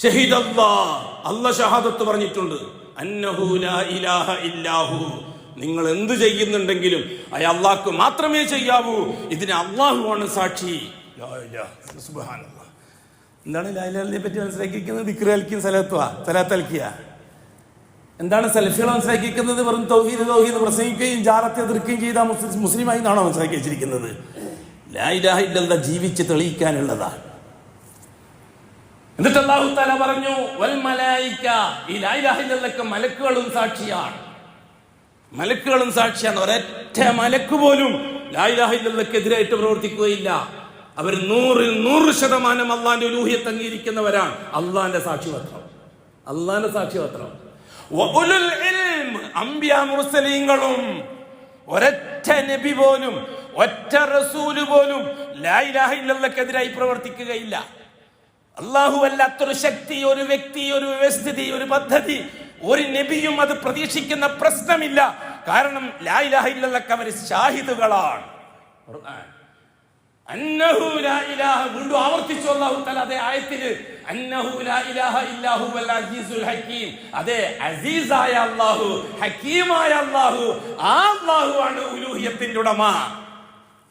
ഷഹീദല്ലാഹ്, അല്ലാഹ് ഷഹാദത്ത് പറഞ്ഞിട്ടുണ്ട്. അന്നഹു ലാ ഇലാഹ ഇല്ലാഹു, നിങ്ങൾ എന്ത് ചെയ്യുന്നുണ്ടെങ്കിലും അത് അള്ളാഹ്ക്ക് മാത്രമേ ചെയ്യാവൂ. ഇതിന് അള്ളാഹുവാണ് സാക്ഷി. സുബ്ഹാനല്ലാഹ്. എന്താണ് ലാ ഇലാഹ ഇല്ലല്ലാഹിനെ പറ്റി മനസ്സിലാക്കിയിരിക്കുന്നത്? ദിക്ർ അൽക്കിയും സലാത്ത് അൽക്കിയ. എന്താണ് സലഫികൾ മനസ്സിലാക്കിയിരിക്കുന്നത്? വെറും തൗഹീദ് പ്രസംഗിക്കുകയും ജാറത്തെ എതിർക്കുകയും ചെയ്ത മുസ്ലിമായി എന്നാണോ മനസ്സിലാക്കി വെച്ചിരിക്കുന്നത്? ലാ ഇലാഹ ഇല്ലല്ലാഹ് ജീവിച്ച് തെളിയിക്കാനുള്ളതാണ്. എന്നിട്ട് അല്ലാഹു തആല പറഞ്ഞു വൽ മലായിക, ഈ ലാ ഇലാഹ ഇല്ലല്ലാഹ്ക്ക് മലക്കുകളും സാക്ഷിയാണ്. മലക്കുകളും സാക്ഷിയാണ്. ഒരൊറ്റ മലക്ക് പോലും ലാ ഇലാഹ ഇല്ലല്ലാഹ്ക്ക് എതിരായിട്ട് പ്രവർത്തിക്കുകയില്ല. അവർ 100% അള്ളാന്റെ ഉലൂഹിയത്ത് അംഗീകരിക്കുന്നവരാണ്. അള്ളാന്റെ സാക്ഷിപത്രം, അള്ളാന്റെ സാക്ഷിപത്രം. അംബിയാ മുർസലീങ്ങളും ഒരൊറ്റ നബി പോലും ഒറ്റ റസൂല് പോലും ലാ ഇലാഹ ഇല്ലല്ലാഹ്ക്ക് എതിരായി പ്രവർത്തിക്കുകയില്ല. അള്ളാഹു അല്ലാത്തൊരു ശക്തി, ഒരു വ്യക്തി, ഒരു വ്യവസ്ഥിതി, ഒരു പദ്ധതി ഒരു നബിയും അത് പ്രതീക്ഷിക്കുന്ന പ്രശ്നമില്ല. കാരണം ലാ ഇലാഹ ഇല്ലല്ലാഹ്ക്ക് അവർ ഷാഹിദുകളാണ്. അന്നഹു ലാ ഇലാഹ, വീണ്ടും ആവർത്തിച്ചു അല്ലാഹു തആല അതേ ആയത്തിൽ, അന്നഹു ലാ ഇലാഹ ഇല്ലാഹു വൽ അസീസുൽ ഹകീം. അതേ അസീസായ അല്ലാഹു, ഹകീമായ അല്ലാഹു, ആ അല്ലാഹു ആണ് ഉലൂഹിയത്തിന്റെ ഉടമ.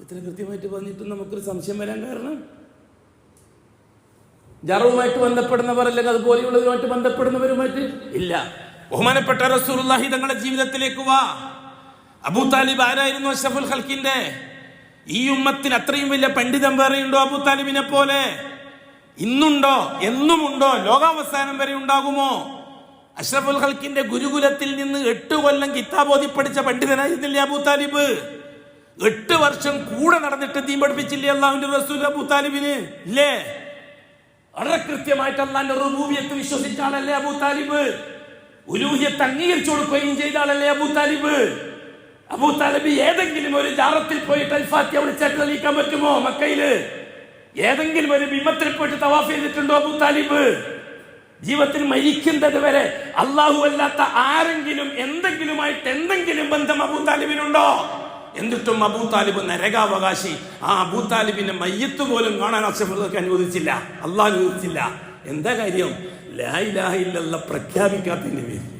ഇത്ര കൃത്യമായിട്ട് പറഞ്ഞിട്ടും നമുക്കൊരു സംശയം വരാൻ കാരണം, ജറുമായിട്ട് ബന്ധപ്പെടുന്നവർ അല്ലെങ്കിൽ അതുപോലെയുള്ളവരുമായിട്ട് ബന്ധപ്പെടുന്നവരുമായിട്ട് ഇല്ല. ബഹുമാനപ്പെട്ട റസൂലുള്ളാഹി തങ്ങളുടെ ജീവിതത്തിലേക്ക് വാ. അബൂ താലിബ് ആരായിരുന്നു? അഷ്റഫുൽ ഖൽക്കിന്റെ. ഈ ഉമ്മത്തിന് അത്രയും വലിയ പണ്ഡിതൻ വേറെയുണ്ടോ അബൂ താലിബിനെ പോലെ? ഇന്നുണ്ടോ? എന്നുമുണ്ടോ? ലോകാവസാനം വരെ ഉണ്ടാകുമോ? അഷ്റഫുൽ ഖൽക്കിന്റെ ഗുരുകുലത്തിൽ നിന്ന് 8 കൊല്ലം കിതാബ് ഓതി പഠിച്ച പണ്ഡിതനായിരുന്നില്ലേ അബൂ താലിബ്? 8 വർഷം കൂടെ നടന്നിട്ട് ദീൻ പഠിപ്പിച്ചില്ലേ അള്ളാഹുവിന്റെ റസൂൽ അബൂ താലിബിന്? ഇല്ലേ? വളരെ കൃത്യമായിട്ട് അള്ളാന്റെ റുബൂബിയത്ത് വിശ്വസിച്ച ആളല്ലേ അബൂ താലിബ്? ഉലൂഹിയത്ത് അംഗീകരിച്ചു കൊടുക്കുകയും ചെയ്ത ആളല്ലേ അബൂ താലിബ്? അബൂ താലിബ് ഏതെങ്കിലും ഒരു ജാറത്തിൽ പോയിട്ട് അൽഫാത്തിഹ വിളിച്ചായിട്ട് തെളിയിക്കാൻ പറ്റുമോ? മക്കയില് ഏതെങ്കിലും ഒരു ബിംബത്തിൽ പോയിട്ട് തവാഫ് ചെയ്തിട്ടുണ്ടോ അബൂ താലിബ്? ജീവിതത്തിൽ മരിക്കുന്നത് വരെ അള്ളാഹു അല്ലാത്ത ആരെങ്കിലും എന്തെങ്കിലുമായിട്ട് എന്തെങ്കിലും ബന്ധം അബൂ താലിബിനുണ്ടോ? എന്നിട്ടും അബൂ താലിബ് നരകാവകാശി. ആ അബൂ താലിബിന്റെ മയ്യത്ത് പോലും കാണാൻ അഷ്റഫുള്ളാഹിക്ക് അനുവദിച്ചില്ല, അള്ളാഹ് അനുവദിച്ചില്ല. എന്താ കാര്യം? ലാ ഇലാഹ ഇല്ലല്ലാഹ് പ്രഖ്യാപിക്കാത്തതിന്റെ പേരിൽ.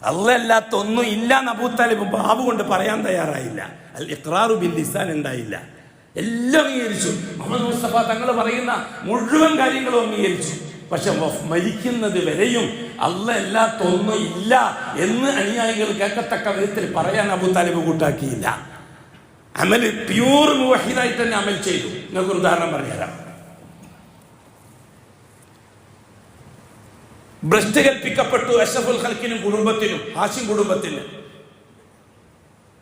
അല്ലാത്ത ഒന്നും ഇല്ല എന്ന് അബൂ താലിബ് ബാബു കൊണ്ട് പറയാൻ തയ്യാറായില്ല. അൽ ഇഖ്റാറു ബിൽ ലിസാൻ ഉണ്ടായില്ല. എല്ലാം അംഗീകരിച്ചു. മുഹമ്മദ് മുസ്തഫ തങ്ങൾ പറയുന്ന മുഴുവൻ കാര്യങ്ങളും അംഗീകരിച്ചു. പക്ഷെ മരിക്കുന്നത് വരെയും അല്ലാത്ത ഒന്നും ഇല്ല എന്ന് അനുയായികൾ കേൾക്കത്തക്ക വിധത്തിൽ പറയാൻ അബൂ താലിബ് കൂട്ടാക്കിയില്ല. അമൽ പ്യൂർ മുവഹിദായിട്ട് തന്നെ അമൽ ചെയ്തു. നിങ്ങൾക്ക് ഉദാഹരണം പറഞ്ഞുതരാം. ഭ്രഷ്ട് കൽപ്പിക്കപ്പെട്ടു അഷ്റഫുൽ ഖൽക്കിനും കുടുംബത്തിനും, ഹാഷിം കുടുംബത്തിന്.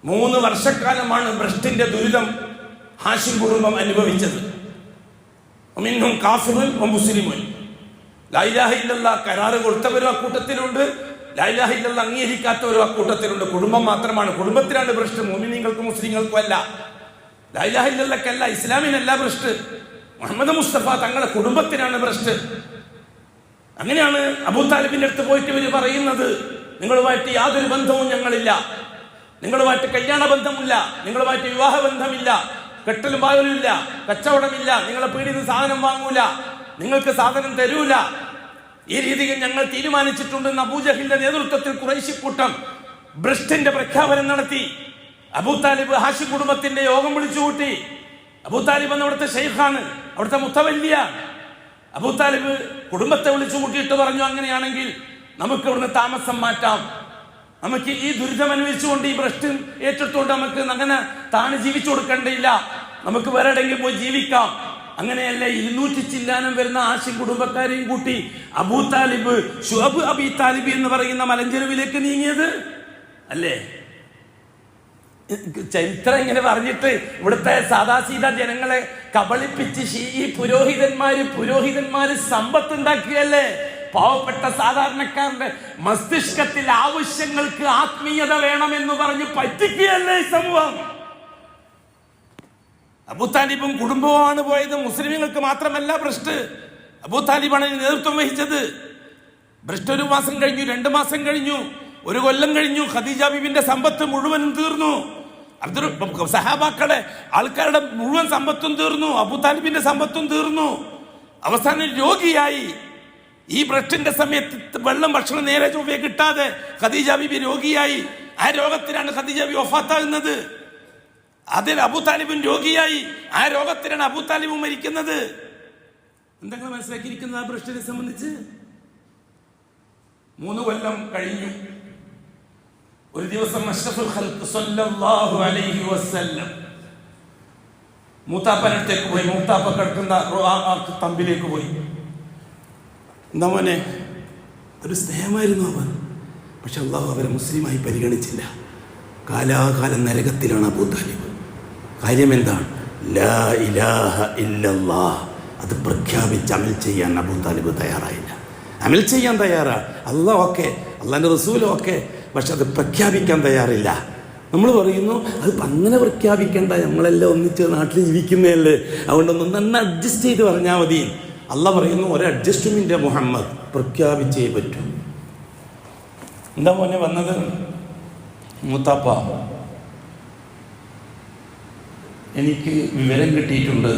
3 വർഷക്കാലമാണ് ഭ്രഷ്ടിന്റെ ദുരിതം ഹാഷിം കുടുംബം അനുഭവിച്ചത്. മിൻഹും കാഫിറുൻ വ മുസ്ലിമുൻ. ലാ ഇലാഹ ഇല്ലല്ലാഹ് കരാറ് കൊടുത്തവരും ആ കൂട്ടത്തിലുണ്ട്, ലാ ഇലാഹ ഇല്ലല്ലാഹ് അംഗീകരിക്കാത്തവരും ആ കൂട്ടത്തിലുണ്ട്. കുടുംബം മാത്രമാണ്, കുടുംബത്തിലാണ് ഭ്രഷ്ട്, മുഅ്മിനീങ്ങൾക്കും മുസ്ലിങ്ങൾക്കും അല്ല. ലാ ഇലാഹ ഇല്ലല്ലാഹ്ക്കല്ല, ഇസ്ലാമിനല്ല ഭ്രഷ്ട്, മുഹമ്മദ് മുസ്തഫ തങ്ങളുടെ കുടുംബത്തിനാണ് ഭ്രഷ്ട്. അങ്ങനെയാണ് അബൂ താലിബിന്റെ അടുത്ത് പോയിട്ട് ഇവര് പറയുന്നത്, നിങ്ങളുമായിട്ട് യാതൊരു ബന്ധവും ഞങ്ങളില്ല, നിങ്ങളുമായിട്ട് കല്യാണ ബന്ധമില്ല, നിങ്ങളുമായിട്ട് വിവാഹ ബന്ധമില്ല, കെട്ടലും പായലും ഇല്ല, കച്ചവടമില്ല, നിങ്ങളെ പീടിയിൽ സാധനം വാങ്ങൂല, നിങ്ങൾക്ക് സാധനം തരൂല. ഈ രീതിയിൽ ഞങ്ങൾ തീരുമാനിച്ചിട്ടുണ്ടെന്ന് അബൂജഹിലിന്റെ നേതൃത്വത്തിൽ ഖുറൈശി കൂട്ടം ഭ്രഷ്ടിന്റെ പ്രഖ്യാപനം നടത്തി. അബൂ താലിബ് ഹാഷിം കുടുംബത്തിന്റെ യോഗം വിളിച്ചു കൂട്ടി. അബൂ താലിബ് എന്ന അവിടുത്തെ ഷെയ്ഖാണ്, അവിടുത്തെ മുത്തവല്ലിയ. അബൂ താലിബ് കുടുംബത്തെ വിളിച്ചു കൂട്ടിയിട്ട് പറഞ്ഞു, അങ്ങനെയാണെങ്കിൽ നമുക്ക് ഇവിടുന്ന് താമസം മാറ്റാം, നമുക്ക് ഈ ദുരിതം അനുഭവിച്ചുകൊണ്ട് ഈ ഭ്രഷ്ട് ഏറ്റെടുത്തുകൊണ്ട് നമുക്ക് അങ്ങനെ താന് ജീവിച്ചു കൊടുക്കേണ്ടയില്ല, നമുക്ക് വേറെ എവിടെയെങ്കിലും പോയി ജീവിക്കാം. അങ്ങനെയല്ല 200 ചില്ലാനം വരുന്ന ഹാഷിം കുടുംബക്കാരെയും കൂട്ടി അബൂ താലിബ് ശുഅബ് അബി താലിബ് എന്ന് പറയുന്ന മലഞ്ചെരുവിലേക്ക് നീങ്ങിയത് അല്ലേ? ചരിത്രം ഇങ്ങനെ പറഞ്ഞിട്ട് ഇവിടുത്തെ സാദാസീദാ ജനങ്ങളെ കബളിപ്പിച്ച് ഈ പുരോഹിതന്മാര് സമ്പത്തുണ്ടാക്കിയല്ലേ? പാവപ്പെട്ട സാധാരണക്കാരന്റെ മസ്തിഷ്കത്തിൽ ആവശ്യങ്ങൾക്ക് ആത്മീയത വേണമെന്ന് പറഞ്ഞ് പറ്റിക്കുകയല്ലേ ഈ സമൂഹം? അബൂ താലിബും കുടുംബവുമാണ് പോയത്. മുസ്ലിമുകൾക്ക് മാത്രമല്ല ഭ്രഷ്ട്, അബൂ താലിബാണ് നേതൃത്വം വഹിച്ചത്. ഭ്രഷ്ട് 1 മാസം കഴിഞ്ഞു, 2 മാസം കഴിഞ്ഞു, 1 കൊല്ലം കഴിഞ്ഞു. ഖദീജ ബീബിന്റെ സമ്പത്ത് മുഴുവനും തീർന്നു. സഹാബാക്കളുടെ ആൾക്കാരുടെ മുഴുവൻ സമ്പത്തും തീർന്നു. അബൂ താലിബിന്റെ സമ്പത്തും തീർന്നു. അവസാനം രോഗിയായി. ഈ ഭ്രഷ്ടിന്റെ സമയത്ത് വെള്ളം ഭക്ഷണം നേരെ ചൊവ്വേ കിട്ടാതെ ഖദീജ ബീബി രോഗിയായി. ആ രോഗത്തിലാണ് ഖദീജ ബീബി വഫാത്താകുന്നത്. അതിൽ അബൂ താലിബും രോഗിയായി. ആ രോഗത്തിലാണ് അബൂ താലിബും മരിക്കുന്നത്. എന്തെങ്കിലും മനസ്സിലാക്കിയിരിക്കുന്നത് ആ ഭ്രഷ്ടിനെ സംബന്ധിച്ച്? 3 കൊല്ലം കഴിഞ്ഞു. ഒരു ദിവസം അഷ്റഫുൽ ഖൽഖ് സ്വല്ലല്ലാഹു അലൈഹി വസല്ലം മൂത്താപ്പനടുത്തേക്ക് പോയി. മൂത്താപ്പ കിടക്കുന്ന തമ്പിലേക്ക് പോയി. എന്താ മോനെ, ഒരു സ്നേഹമായിരുന്നു അവൻ. പക്ഷെ അള്ളാഹു അവരെ മുസ്ലിമായി പരിഗണിച്ചില്ല. കാലാകാലം നരകത്തിലാണ് അബൂ താലിബ്. കാര്യം എന്താണ്? ലാ ഇലാഹ ഇല്ലല്ലാഹ്. അത് പ്രഖ്യാപിച്ച് അമൽ ചെയ്യാൻ അബൂ താലിബ് തയ്യാറായില്ല. അമൽ ചെയ്യാൻ തയ്യാറാണ് അള്ളാഹ് ഒക്കെ, അള്ളാഹിന്റെ റസൂലും ഒക്കെ, പക്ഷെ അത് പ്രഖ്യാപിക്കാൻ തയ്യാറില്ല. നമ്മൾ പറയുന്നു അത് അങ്ങനെ പ്രഖ്യാപിക്കേണ്ട, നമ്മളെല്ലാം ഒന്നിച്ച് നാട്ടിൽ ജീവിക്കുന്നതല്ലേ, അതുകൊണ്ടൊന്ന് അഡ്ജസ്റ്റ് ചെയ്ത് പറഞ്ഞാൽ മതി. അള്ളാഹ് പറയുന്നു ഒരു അഡ്ജസ്റ്റ്മെന്റ് മുഹമ്മദ് പ്രഖ്യാപിച്ചേ പറ്റൂ. എന്താ മോനെ വന്നത്? മൂത്താപ്പ, എനിക്ക് വിവരം കിട്ടിയിട്ടുണ്ട്,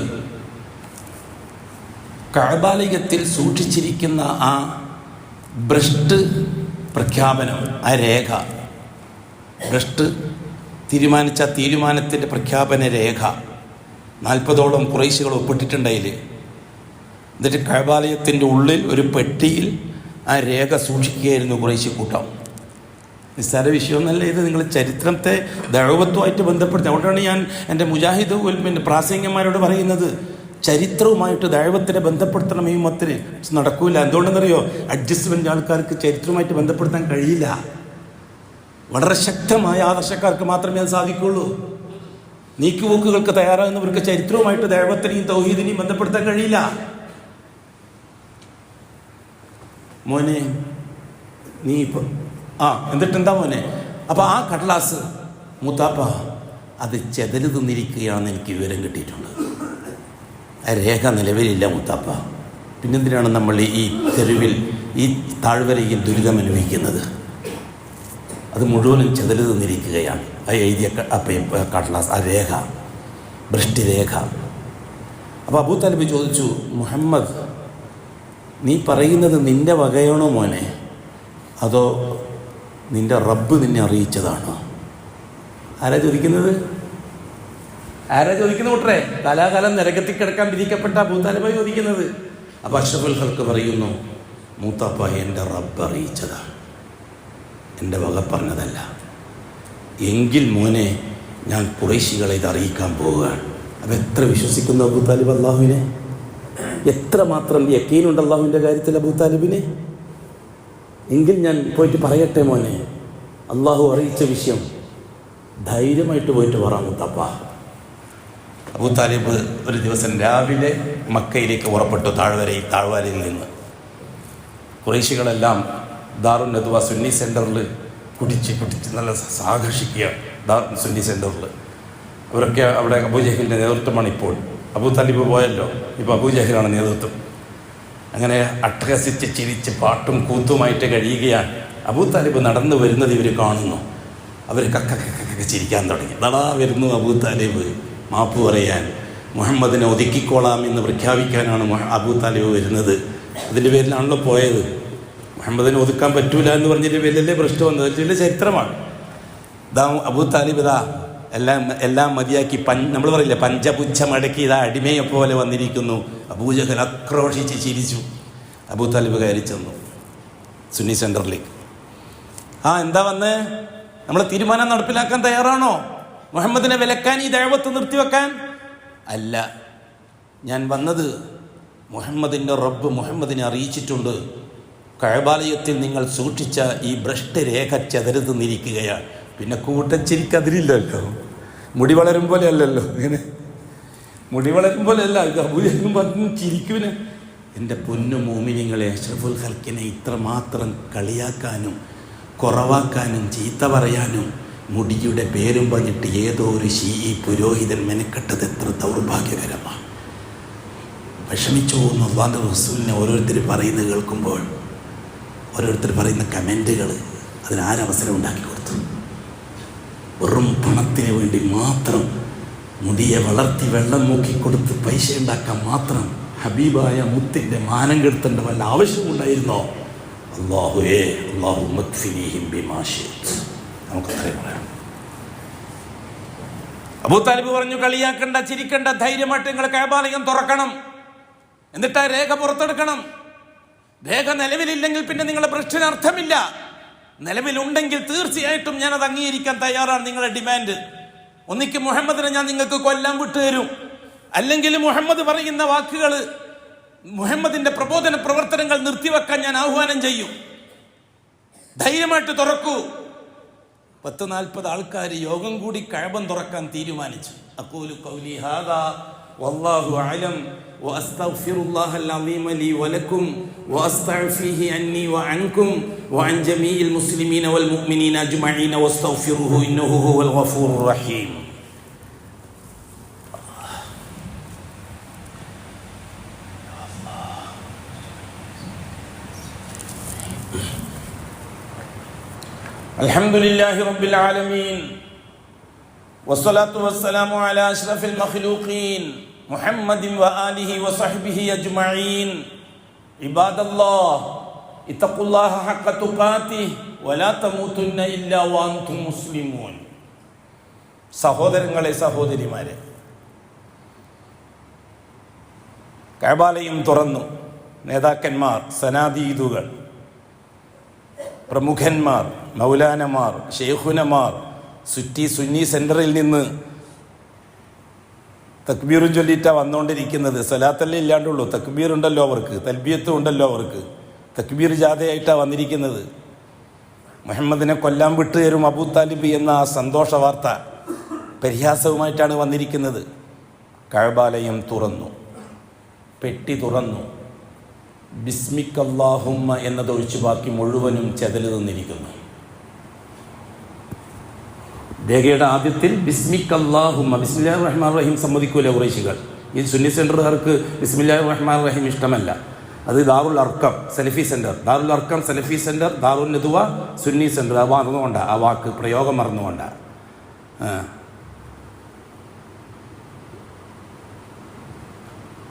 കഅബാലയത്തിൽ സൂക്ഷിച്ചിരിക്കുന്ന ആ ഭ്രഷ്ട് പ്രഖ്യാപനം, ആ രേഖ, ഭ്രഷ്ട് തീരുമാനിച്ച തീരുമാനത്തിൻ്റെ പ്രഖ്യാപന രേഖ 40ഓളം ഖുറൈശികൾ ഒപ്പിട്ടിട്ടുണ്ടതിൽ. എന്നിട്ട് കഅബാലയത്തിൻ്റെ ഉള്ളിൽ ഒരു പെട്ടിയിൽ ആ രേഖ സൂക്ഷിക്കുകയായിരുന്നു ഖുറൈശി കൂട്ടം. നിസ്സാര വിഷയമൊന്നല്ല ഇത്. നിങ്ങൾ ചരിത്രത്തെ ദഅവത്തുമായിട്ട് ബന്ധപ്പെടുത്തി. അതുകൊണ്ടാണ് ഞാൻ എൻ്റെ മുജാഹിദ് പിന്നെ പ്രാസംഗികന്മാരോട് പറയുന്നത്, ചരിത്രവുമായിട്ട് ദഅവത്തിനെ ബന്ധപ്പെടുത്തണം. ഈ മത്തിന് നടക്കൂല. എന്തുകൊണ്ടെന്നറിയോ? അഡ്ജസ്റ്റ്മെൻ്റ് ആൾക്കാർക്ക് ചരിത്രവുമായിട്ട് ബന്ധപ്പെടുത്താൻ കഴിയില്ല. വളരെ ശക്തമായ ആദർശക്കാർക്ക് മാത്രമേ അത് സാധിക്കുള്ളൂ. നീക്കുപോക്കുകൾക്ക് തയ്യാറാകുന്നവർക്ക് ചരിത്രവുമായിട്ട് ദൈവത്തിനെയും തൗഹീദിനെയും ബന്ധപ്പെടുത്താൻ കഴിയില്ല. മോനെ നീ ഇപ്പം എന്നിട്ടെന്താ മോനെ? അപ്പം ആ കടലാസ് മൂത്താപ്പ അത് ചെതല് തിന്നിരിക്കുകയാണെന്ന് എനിക്ക് വിവരം കിട്ടിയിട്ടുണ്ട്. ആ രേഖ നിലവിലില്ല മൂത്താപ്പ. പിന്നെന്തിനാണ് നമ്മൾ ഈ തെരുവിൽ ഈ താഴ്വരയിൽ ദുരിതം അനുഭവിക്കുന്നത്? അത് മുഴുവനും ചെതല് തിന്നിരിക്കുകയാണ്. ആ എഴുതിയ കടലാസ്, ആ രേഖ, വൃഷ്ടിരേഖ. അപ്പോൾ അബൂ താലിബ് ചോദിച്ചു, മുഹമ്മദ് നീ പറയുന്നത് നിൻ്റെ വകയാണോ മോനെ, അതോ നിൻ്റെ റബ്ബ് നിന്നെ അറിയിച്ചതാണോ? ആരാ ചോദിക്കുന്നത്? കൂട്ടരെ? കലാകാലം നരകത്തിൽ കിടക്കാൻ വിധിക്കപ്പെട്ട അബൂ താലിബായി ചോദിക്കുന്നത്. അപ്പോൾ അഷ്റഫുൽ ഖൽഖ് പറയുന്നു, മൂത്താപ്പ എൻ്റെ റബ്ബ് അറിയിച്ചതാണ്, എൻ്റെ വക പറഞ്ഞതല്ല. എങ്കിൽ മോനെ ഞാൻ ഖുറൈശികളെ ഇത് അറിയിക്കാൻ പോവുകയാണ്. അപ്പം എത്ര വിശ്വസിക്കുന്നു അബൂ താലിബ് അള്ളാഹുവിനെ? എത്രമാത്രം യക്കീനുണ്ട് അള്ളാഹുവിൻ്റെ കാര്യത്തിൽ അബൂ താലിബിനെ? എങ്കിൽ ഞാൻ പോയിട്ട് പറയട്ടെ മോനെ, അള്ളാഹു അറിയിച്ച വിഷയം ധൈര്യമായിട്ട് പോയിട്ട് പറയാം മൂത്താപ്പ. അബൂ താലിബ് ഒരു ദിവസം രാവിലെ മക്കയിലേക്ക് പുറപ്പെട്ടു. താഴ്വരയിൽ നിന്ന് ഖുറൈശികളെല്ലാം ദാറുൻ നദ്വ സുന്നി സെൻറ്ററിൽ കുടിച്ച് നല്ല ആകർഷിക്കുക. സുന്നി സെൻറ്ററിൽ അവരൊക്കെ അവിടെ അബൂജഹലിൻ്റെ നേതൃത്വമാണ് ഇപ്പോൾ. അബൂ താലിബ് പോയല്ലോ, ഇപ്പോൾ അബൂജഹലാണ് നേതൃത്വം. അങ്ങനെ അട്ടഹസിച്ച് ചിരിച്ച് പാട്ടും കൂത്തുമായിട്ട് കഴിയുകയാണ്. അബൂ താലിബ് നടന്നു വരുന്നത് ഇവർ കാണുന്നു. അവർ കക്ക ചിരിക്കാൻ തുടങ്ങി. ദടാ വരുന്നു അബൂ താലിബ് മാപ്പ് പറയാൻ, മുഹമ്മദിനെ ഒതുക്കിക്കോളാം എന്ന് പ്രഖ്യാപിക്കാനാണ് അബൂ താലിബ് വരുന്നത്. അതിൻ്റെ പേരിലാണല്ലോ പോയത്. മുഹമ്മദിനെ ഒതുക്കാൻ പറ്റൂല എന്ന് പറഞ്ഞിട്ട് വലിയ പ്രശ്നം വന്നത് വലിയ ചരിത്രമാണ്. അബൂ താലിബ് എല്ലാം മതിയാക്കി നമ്മൾ പറയില്ല പഞ്ചപുച്ഛ മടക്കി അടിമയെ പോലെ വന്നിരിക്കുന്നു. അബൂജഹൽ ആക്രോശിച്ച് ചിരിച്ചു. അബൂ താലിബ് കയറി ചെന്നു സുന്നി സെൻറ്ററിലേക്ക്. എന്താ വന്ന്? നമ്മൾ തീരുമാനം നടപ്പിലാക്കാൻ തയ്യാറാണോ? മുഹമ്മദിനെ വിലക്കാൻ, ഈ ദഅവത്ത് നിർത്തിവെക്കാൻ? അല്ല, ഞാൻ വന്നത് മുഹമ്മദിൻ്റെ റബ്ബ് മുഹമ്മദിനെ അറിയിച്ചിട്ടുണ്ട്. കഅബാലയത്തിൽ നിങ്ങൾ സൂക്ഷിച്ച ഈ ഭ്രഷ്ടരേഖ ചെതറ് തിന്നിരിക്കുകയാണ്. പിന്നെ കൂട്ടച്ചിരിക്കതിരില്ലല്ലോ, മുടി വളരും പോലെ അല്ലല്ലോ. ഇങ്ങനെ മുടി വളരും പോലെ അല്ല. അബൂജഹലും പറഞ്ഞു ചിരിക്കുവിന്. എൻ്റെ പൊന്നു മോമിനിങ്ങളെ, അഷ്റഫുൽ ഖൽക്കിനെ ഇത്രമാത്രം കളിയാക്കാനും കുറവാക്കാനും ചീത്ത പറയാനും മുടിയുടെ പേരും പറഞ്ഞിട്ട് ഏതോ ഒരു ശീഈ പുരോഹിതൻ മെനക്കെട്ടത് എത്ര ദൗർഭാഗ്യകരമാണ്. വിഷമിച്ചു പോകുന്നു അല്ലാഹുവിൻ്റെ റസൂലിനെ ഓരോരുത്തർ പറയുന്നത് കേൾക്കുമ്പോൾ. ഓരോരുത്തർ പറയുന്ന കമൻറ്റുകൾ അതിനാരവസരം ഉണ്ടാക്കി കൊടുത്തു. വെറും പണത്തിന് വേണ്ടി മാത്രം മുടിയെ വളർത്തി വെള്ളം നോക്കിക്കൊടുത്ത് പൈസ ഉണ്ടാക്കാൻ മാത്രം ഹബീബായ മുത്തിൻ്റെ മാനം കെടുത്തേണ്ട വല്ല ആവശ്യമുണ്ടായിരുന്നോ? അല്ലാഹുവേ, അല്ലാഹു മക്ഫിനീഹിം ബിമാ ശിഅ്ത. നമുക്കത്രയും പറയാം. അബൂ താലിബ് പറഞ്ഞു, കളിയാക്കണ്ട, ചിരിക്കണ്ട, ധൈര്യമായിട്ട് നിങ്ങൾ കഅബാലയം തുറക്കണം, എന്നിട്ട് ആ രേഖ പുറത്തെടുക്കണം. രേഖ നിലവിലില്ലെങ്കിൽ പിന്നെ നിങ്ങളുടെ പ്രശ്നം അർത്ഥമില്ല. നിലവിലുണ്ടെങ്കിൽ തീർച്ചയായിട്ടും ഞാനത് അംഗീകരിക്കാൻ തയ്യാറാണ്. നിങ്ങളുടെ ഡിമാൻഡ് ഒന്നിക്ക് മുഹമ്മദിനെ ഞാൻ നിങ്ങൾക്ക് കൊല്ലാൻ വിട്ടുതരും, അല്ലെങ്കിൽ മുഹമ്മദ് പറയുന്ന വാക്കുകൾ, മുഹമ്മദിന്റെ പ്രബോധന പ്രവർത്തനങ്ങൾ നിർത്തിവെക്കാൻ ഞാൻ ആഹ്വാനം ചെയ്യും. ധൈര്യമായിട്ട് തുറക്കൂ. 40 ആൾക്കാർ യോഗം കൂടി കഅബ തുറക്കാൻ തീരുമാനിച്ചു. അഖൂലു ഖൗലി ഹാദാ വല്ലാഹു അഅലം വഅസ്തഗ്ഫിറുല്ലാഹൽ അളീമ ലീ വലക്കും വഅസ്തഗ്ഫിഹി അന്നി വഅൻകും വഅൻ ജമീഇൽ മുസ്ലിമീന വൽ മുഅ്മിനീന അജ്മഈന വസ്തഗ്ഫിറുഹു ഇന്നഹു ഹുവൽ ഗഫൂറുർ റഹീം. അൽഹംദുലില്ലാഹി റബ്ബിൽ ആലമീൻ വസ്സലാത്തു വസ്സലാമു അലാ അഷ്റഫിൽ മഖ്ലൂഖീൻ മുഹമ്മദിൻ വആലിഹി വസഹ്ബിഹി അജ്മഈൻ. ഇബാദല്ലാഹ് ഇത്തഖുല്ലാഹ ഹഖ്ക തുഖാതിഹി വലാ തമൂതുന്ന ഇല്ലാ വഅൻതും മുസ്ലിമൂൻ. സഹോദരങ്ങളെ, സഹോദരിമാരെ, കഅബാലയം തുറന്നു. നേതാക്കന്മാർ, സനാദീദുകൾ, പ്രമുഖന്മാർ, മൗലാനമാർ, ഷെയ്ഖുനമാർ സുന്നി സെൻറ്ററിൽ നിന്ന് തക്ബീറും ചൊല്ലിയിട്ടാണ് വന്നുകൊണ്ടിരിക്കുന്നത്. സലാത്തല്ലേ ഇല്ലാണ്ടുള്ളൂ, തക്ബീർ ഉണ്ടല്ലോ അവർക്ക്, തൽബിയത്തും ഉണ്ടല്ലോ അവർക്ക്. തക്ബീർ ജാഥയായിട്ടാണ് വന്നിരിക്കുന്നത്. മുഹമ്മദിനെ കൊല്ലാൻ വിട്ടുതരും അബൂ താലിബ് എന്ന ആ സന്തോഷ വാർത്ത പരിഹാസവുമായിട്ടാണ് വന്നിരിക്കുന്നത്. കഅബാലയം തുറന്നു, പെട്ടി തുറന്നു, ബിസ്മിക്കല്ലാഹുമ്മ എന്നതൊഴിച്ച് ബാക്കി മുഴുവനും ചെതല് നിന്നിരിക്കുന്നു. രേഖയുടെ ആദ്യത്തിൽ ബിസ്മിക്കല്ലാഹുമ്മ, ബിസ്മില്ലാഹിർ റഹ്മാനിർ റഹീം സമ്മതിക്കൂല ഖുറൈശികൾ. ഈ സുന്നി സെൻ്ററുകാർക്ക് ബിസ്മില്ലാഹിർ റഹ്മാനിർ റഹീം ഇഷ്ടമല്ല. അത് ദാറുൽ അർക്കം സലഫി സെൻറ്റർ, ദാറുൽ അർക്കം സലഫി സെൻറ്റർ, ദാറുൽ നദുവ സുന്നി സെൻറ്റർ. അത് മറന്നുകൊണ്ടാണ്, ആ വാക്ക് പ്രയോഗം മറന്നുകൊണ്ടാണ്.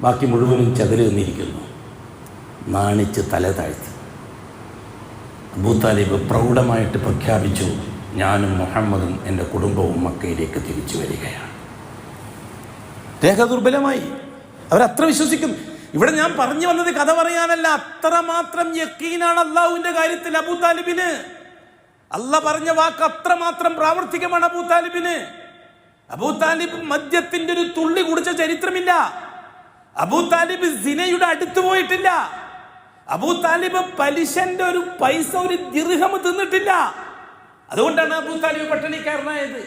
ബാക്കി മുഴുവനും ചെതല് നിന്നിരിക്കുന്നു. നാണിച്ച് തല താഴ്ത്തി അബൂതാലിബ് പ്രൗഢമായിട്ട് പ്രഖ്യാപിച്ചു, ഞാനും മുഹമ്മദും എൻ്റെ കുടുംബവും മക്കയിലേക്ക് തിരിച്ചു വരികയാണ്. രേഖ ദുർബലമായി, അവരത്ര വിശ്വസിക്കും. ഇവിടെ ഞാൻ പറഞ്ഞു വന്നത് കഥ പറയാനല്ല, അത്രമാത്രം യക്കീനാണ് അള്ളാഹുവിൻ്റെ കാര്യത്തിൽ അബൂതാലിബിന്. അള്ളാഹ് പറഞ്ഞ വാക്ക് അത്രമാത്രം പ്രാവർത്തികമാണ് അബൂതാലിബിന്. അബൂതാലിബ് മദ്യത്തിൻ്റെ ഒരു തുള്ളി കുടിച്ച ചരിത്രമില്ല. അബൂതാലിബ് സിനയുടെ അടുത്ത് പോയിട്ടില്ല. അബൂതാലിബ് പലിശന്റെ ഒരു പൈസ, ഒരു ദിർഹം തിന്നിട്ടില്ല. അതുകൊണ്ടാണ് അബൂതാലിബ് പട്ടിണിക്കാരനായത്.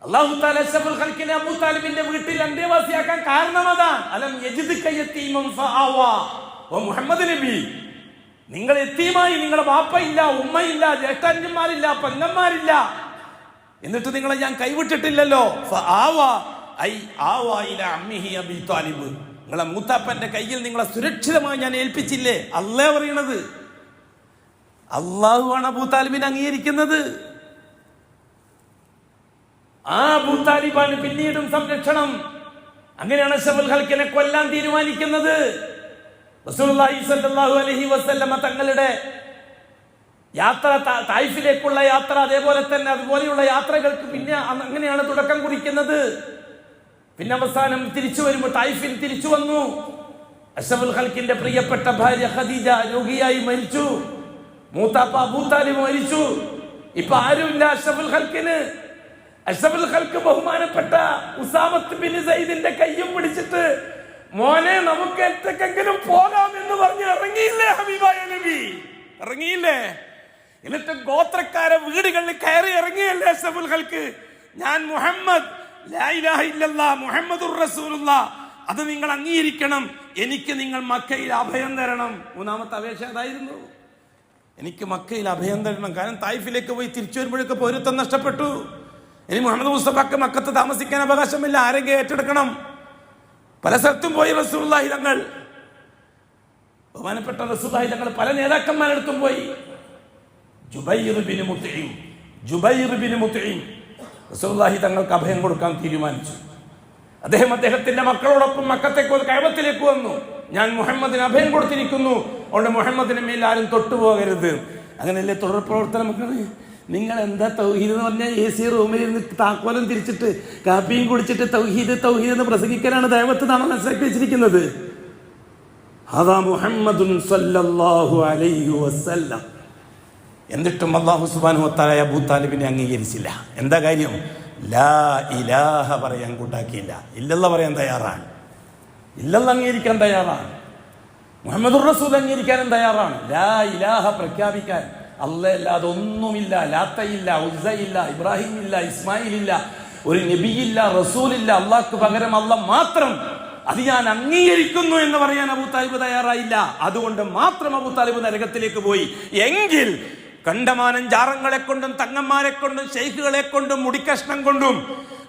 അല്ലാഹു തആല അഷ്റഫുൽ ഖൽഖിനെ അബൂതാലിബിന്റെ വീട്ടിൽ അന്തേവാസിയാക്കാൻ കാരണം അതാണ്. അലം യജിദ്ക യതീമൻ ഫആവാ. ഓ മുഹമ്മദ് നബി, നിങ്ങൾ യതീമായി, നിങ്ങളുടെ വാപ്പയില്ല, ഉമ്മയില്ല, ജ്യേഷ്ഠന്മാരില്ല, പെങ്ങന്മാരില്ല, എന്നിട്ട് നിങ്ങളെ ഞാൻ കൈവിട്ടിട്ടില്ലല്ലോ. ഫആവാ ഐ ആവാ ഇലാ അമ്മിഹി അബീ താലിബ്, നിങ്ങളെ മൂത്താപ്പന്റെ കയ്യിൽ നിങ്ങളെ സുരക്ഷിതമായി ഞാൻ ഏൽപ്പിച്ചില്ലേ. അല്ലാഹു പറയണത്, അള്ളാഹുവാണ് അബൂതാലിബിനെ അംഗീകരിക്കുന്നത്. ആ അബൂതാലിബാണ് പിന്നീടും സംരക്ഷണം. അങ്ങനെയാണ് അഷ്റഫുൽ ഖൽഖിനെ കൊല്ലാൻ തീരുമാനിക്കുന്നത്. റസൂലുള്ളാഹി സ്വല്ലല്ലാഹു അലൈഹി വസല്ലമ തങ്ങളുടെ യാത്ര, തായിഫിലേക്കുള്ള യാത്ര, അതേപോലെ തന്നെ അതുപോലെയുള്ള യാത്രകൾക്ക് പിന്നെ അങ്ങനെയാണ് തുടക്കം കുറിക്കുന്നത്. പിന്നെ അവസാനം തിരിച്ചു വരുമ്പോൾ തായിഫിൽ തിരിച്ചു വന്നു. അഷ്റഫുൽ ഖൽഖിന്റെ പ്രിയപ്പെട്ട ഭാര്യ ഖദീജ രോഗിയായി മരിച്ചു. മൂത്താപ്പ അബൂതാലിബ് മരിച്ചു. ഇപ്പൊ ആരുമില്ല അഷ്റഫുൽ ഖൽഖിന്. അഷ്റഫുൽ ഖൽഖ് ബഹുമാനപ്പെട്ട ഉസാമത്ത് ബിൻ സൈദിന്റെ കയ്യും പിടിച്ചിട്ട്, മോനെ നമുക്ക് എത്തേക്കെങ്കിലും പോകാം എന്ന് പറഞ്ഞ് ഇറങ്ങിയില്ലേ ഹബീബായ നബി, ഇറങ്ങിയില്ലേ? എന്നിട്ട് ഗോത്രക്കാരെ വീടുകളിൽ കയറി ഇറങ്ങിയല്ലേ അഷ്റഫുൽ ഖൽഖ്, ഞാൻ മുഹമ്മദ് ലാ ഇലാഹ ഇല്ലല്ലാഹ് മുഹമ്മദുർ റസൂലുള്ളാഹ്, അത് നിങ്ങൾ അംഗീകരിക്കണം, എനിക്ക് നിങ്ങൾ മക്കയിൽ അഭയം തരണം. മൂന്നാമത്തെ അപേക്ഷ അതായിരുന്നു, എനിക്ക് മക്കയിൽ അഭയം തരണം. കാരണം തായിഫിലേക്ക് പോയി തിരിച്ചു വരുമ്പോഴൊക്കെ പൗരത്വം നഷ്ടപ്പെട്ടു. ഇനി മുഹമ്മദ് മുസ്തഫക്ക് മക്കത്ത് താമസിക്കാൻ അവകാശമില്ല, ആരെങ്കിലും ഏറ്റെടുക്കണം. പല സ്ഥലത്തും പോയി റസൂലുള്ളാഹി തങ്ങൾ, ബഹുമാനപ്പെട്ട റസൂലുള്ളാഹി തങ്ങൾ പല നേതാക്കന്മാരെടുത്തും പോയി. ജുബൈർ ബിൻ മുത്ഇം റസൂലുള്ളാഹി തങ്ങൾക്ക് അഭയം കൊടുക്കാൻ തീരുമാനിച്ചു. അദ്ദേഹം അദ്ദേഹത്തിന്റെ മക്കളോടൊപ്പം മക്കത്തേക്ക് കഅബത്തിലേക്ക് വന്നു. ഞാൻ മുഹമ്മദിന് അഭയം കൊടുത്തിരിക്കുന്നു, അതുകൊണ്ട് മുഹമ്മദിന് മേൽ ആരും തൊട്ടുപോകരുത്. അങ്ങനെയല്ലേ തുടർ പ്രവർത്തനം. നിങ്ങൾ എന്താ തൗഹീദ് എന്ന് പറഞ്ഞാൽ AC റൂമിൽ ഇരുന്ന് താക്കോലം തിരിച്ചിട്ട് കാപ്പിയും കുടിച്ചിട്ട് തൗഹീദ് തൗഹീദ് എന്ന് പ്രസംഗിക്കാനാണ് ദഅവത്ത് നാം മനസ്സിലാക്കി വെച്ചിരിക്കുന്നത്. അതാ മുഹമ്മദുൻ സല്ലല്ലാഹു അലൈഹി വസല്ലം. എന്നിട്ടും അല്ലാഹു സുബ്ഹാനഹു വ തആല അബൂതാലിബിനെ അംഗീകരിച്ചില്ല. എന്താ കാര്യം? ലാ ഇലാഹ പറയാൻ കൂട്ടാക്കിയില്ല. ഇല്ലല്ലാഹ് പറയാൻ തയ്യാറാണ്, ഇല്ലല്ലാഹ് അംഗീകരിക്കാൻ തയ്യാറാണ്, മുഹമ്മദുർ റസൂൽ അംഗീകരിക്കാനും തയ്യാറാണ്. ലാ ഇലാഹ പ്രഖ്യാപിക്കാൻ അല്ലാഹ് അല്ലാതെ ഒന്നുമില്ല. ലാത്തയില്ല, ഉസ്സയില്ല, ഇബ്രാഹിം ഇല്ല, ഇസ്മായിൽ ഇല്ല, ഒരു നബിയില്ല, റസൂലില്ല, അള്ളാഹ്ക്ക് പകരം അല്ലാഹ് മാത്രം. അത് ഞാൻ അംഗീകരിക്കുന്നു എന്ന് പറയാൻ അബൂതാലിബ് തയ്യാറായില്ല. അതുകൊണ്ട് മാത്രം അബൂതാലിബ് നരകത്തിലേക്ക് പോയി. എങ്കിൽ കണ്ടമാനം ജാറങ്ങളെ കൊണ്ടും തങ്ങന്മാരെ കൊണ്ടും ശൈഖുകളെ കൊണ്ടും മുടിക്കഷ്ണം കൊണ്ടും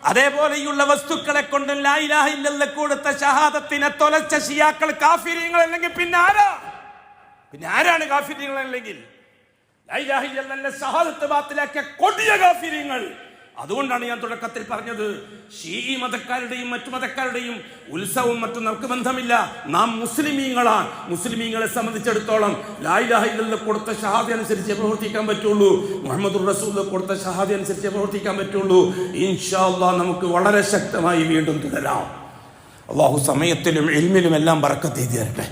അതേപോലെയുള്ള വസ്തുക്കളെ കൊണ്ടും ലാ ഇലാഹ ഇല്ലല്ലാഹ് കൊടുത്ത ഷഹാദത്തിനെ തൊലച്ച ശിയാക്കൾ കാഫിരീങ്ങൾ അല്ലെങ്കിൽ പിന്നെ ആരാണ് കാഫിരീങ്ങൾ? അല്ലെങ്കിൽ ലാ ഇലാഹ ഇല്ലല്ലാഹ് ഷഹാദത്ത് ബാത്തിലാക്കിയ കൊടിയ കാഫിരീങ്ങൾ. അതുകൊണ്ടാണ് ഞാൻ തുടക്കത്തിൽ പറഞ്ഞത്, ഷീഈ മതക്കാരുടെയും മറ്റു മതക്കാരുടെയും ഉത്സവവും മറ്റും നമുക്ക് ബന്ധമില്ല. നാം മുസ്ലിമീങ്ങളാണ്. മുസ്ലിമീങ്ങളെ സംബന്ധിച്ചിടത്തോളം ലാ ഇലാഹ ഇല്ലല്ലാഹ് കൊടുത്ത ഷഹാദ അനുസരിച്ച് പ്രവർത്തിക്കാൻ പറ്റുള്ളൂ, മുഹമ്മദുർ റസൂൽ കൊടുത്ത ഷഹാദ അനുസരിച്ച് പ്രവർത്തിക്കാൻ പറ്റുള്ളൂ. ഇൻഷാ അല്ലാഹ് നമുക്ക് വളരെ ശക്തമായി വീണ്ടും തുടരാം. അള്ളാഹു സമയത്തിലും ഇൽമിലും എല്ലാം ബറക്കത്ത് ചെയ്തു തരട്ടെ.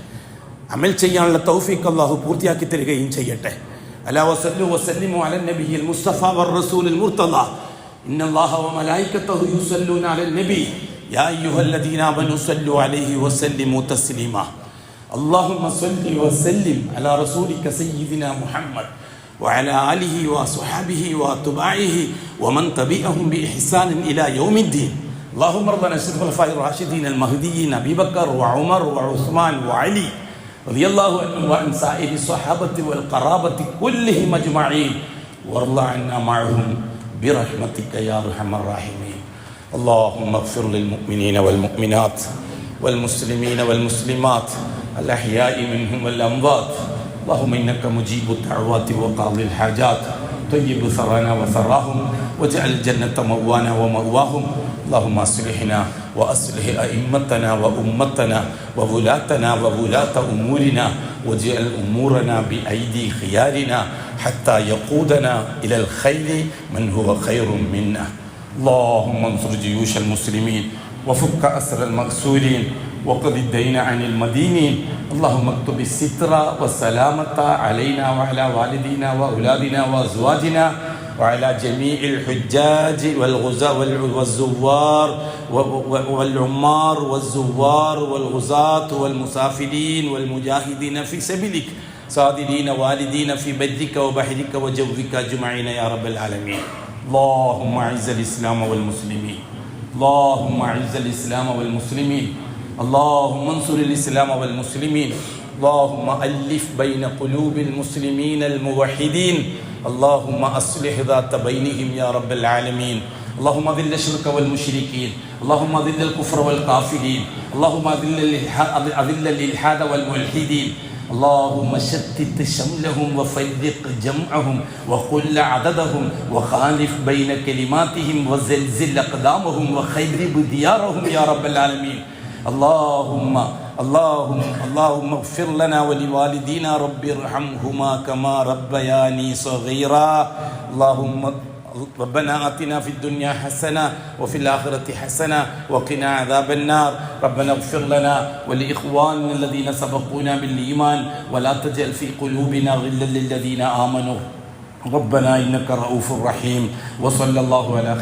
അമൽ ചെയ്യാനുള്ള തൗഫീഖ് അള്ളാഹു പൂർത്തിയാക്കി തരികയും ചെയ്യട്ടെ. അലാ വസല്ലു വസല്ലിമു അലൻ നബിയിൽ മുസ്തഫ വർ റസൂലിൽ മുർത്തദ إن الله وملائكته يصلون على النبي يا أيها الذين آمنوا صلوا عليه وسلموا تسليما اللهم صل وسلم على رسولك سيدنا محمد وعلى آله وصحبه وأتباعه ومن تبعهم بإحسان إلى يوم الدين. اللهم ارض عن الخلفاء الراشدين المهديين أبي بكر وعمر وعثمان وعلي رضي الله عنهم وعن سائر الصحابة والقرابة كلهم أجمعين وارض عنا معهم برحمتك يا أرحم الراحمين. اللهم اغفر للمؤمنين والمؤمنات والمسلمين والمسلمات الأحياء منهم والأموات. اللهم إنك مجيب الدعوات وقاضي الحاجات. طيب ثرانا وثراهم واجعل الجنة موانا ومأواهم. اللهم أصلحنا وأصلح أئمتنا وأمتنا وولاتنا وولاة أمورنا واجعل أمورنا بأيدي خيارنا حتى يقودنا إلى الخير من هو خير منا. اللهم انصر جيوش المسلمين وفك أسر المكسورين وقض الدين عن المدينين. اللهم اكتب الستر والسلامة علينا وعلى والدينا وأولادنا وأزواجنا وعلى جميع الحجاج والغزاة والزوار والعمار والزوار والغزاة والمسافرين والمجاهدين في سبيلك صادرين والدين في برك وبحرك وجوك أجمعين يا رب العالمين. اللهم أعز الإسلام والمسلمين. اللهم أعز الإسلام والمسلمين. اللهم انصر الإسلام والمسلمين. اللهم ألف بين قلوب المسلمين الموحدين. اللهم أصلح ذات بينهم يا رب العالمين. اللهم أذل الشرك والمشركين. اللهم أذل الكفر والكافرين. اللهم أذل الإلحاد والملحدين. اللهم شتت شملهم وفرق جمعهم وقل عددهم وخالف بين كلماتهم وزلزل أقدامهم وخرب ديارهم يا رب العالمين. اللهم اغفر لنا ولوالدينا رب ارحمهما كما ربياني صغيرا. اللهم ربنا آتنا في الدنيا حسنة وفي الآخرة حسنة وقنا عذاب النار. ربنا اغفر لنا ولإخواننا الذين سبقونا بالإيمان ولا تجعل في قلوبنا غلا للذين آمنوا ربنا إنك رؤوف رحيم. وصلى الله على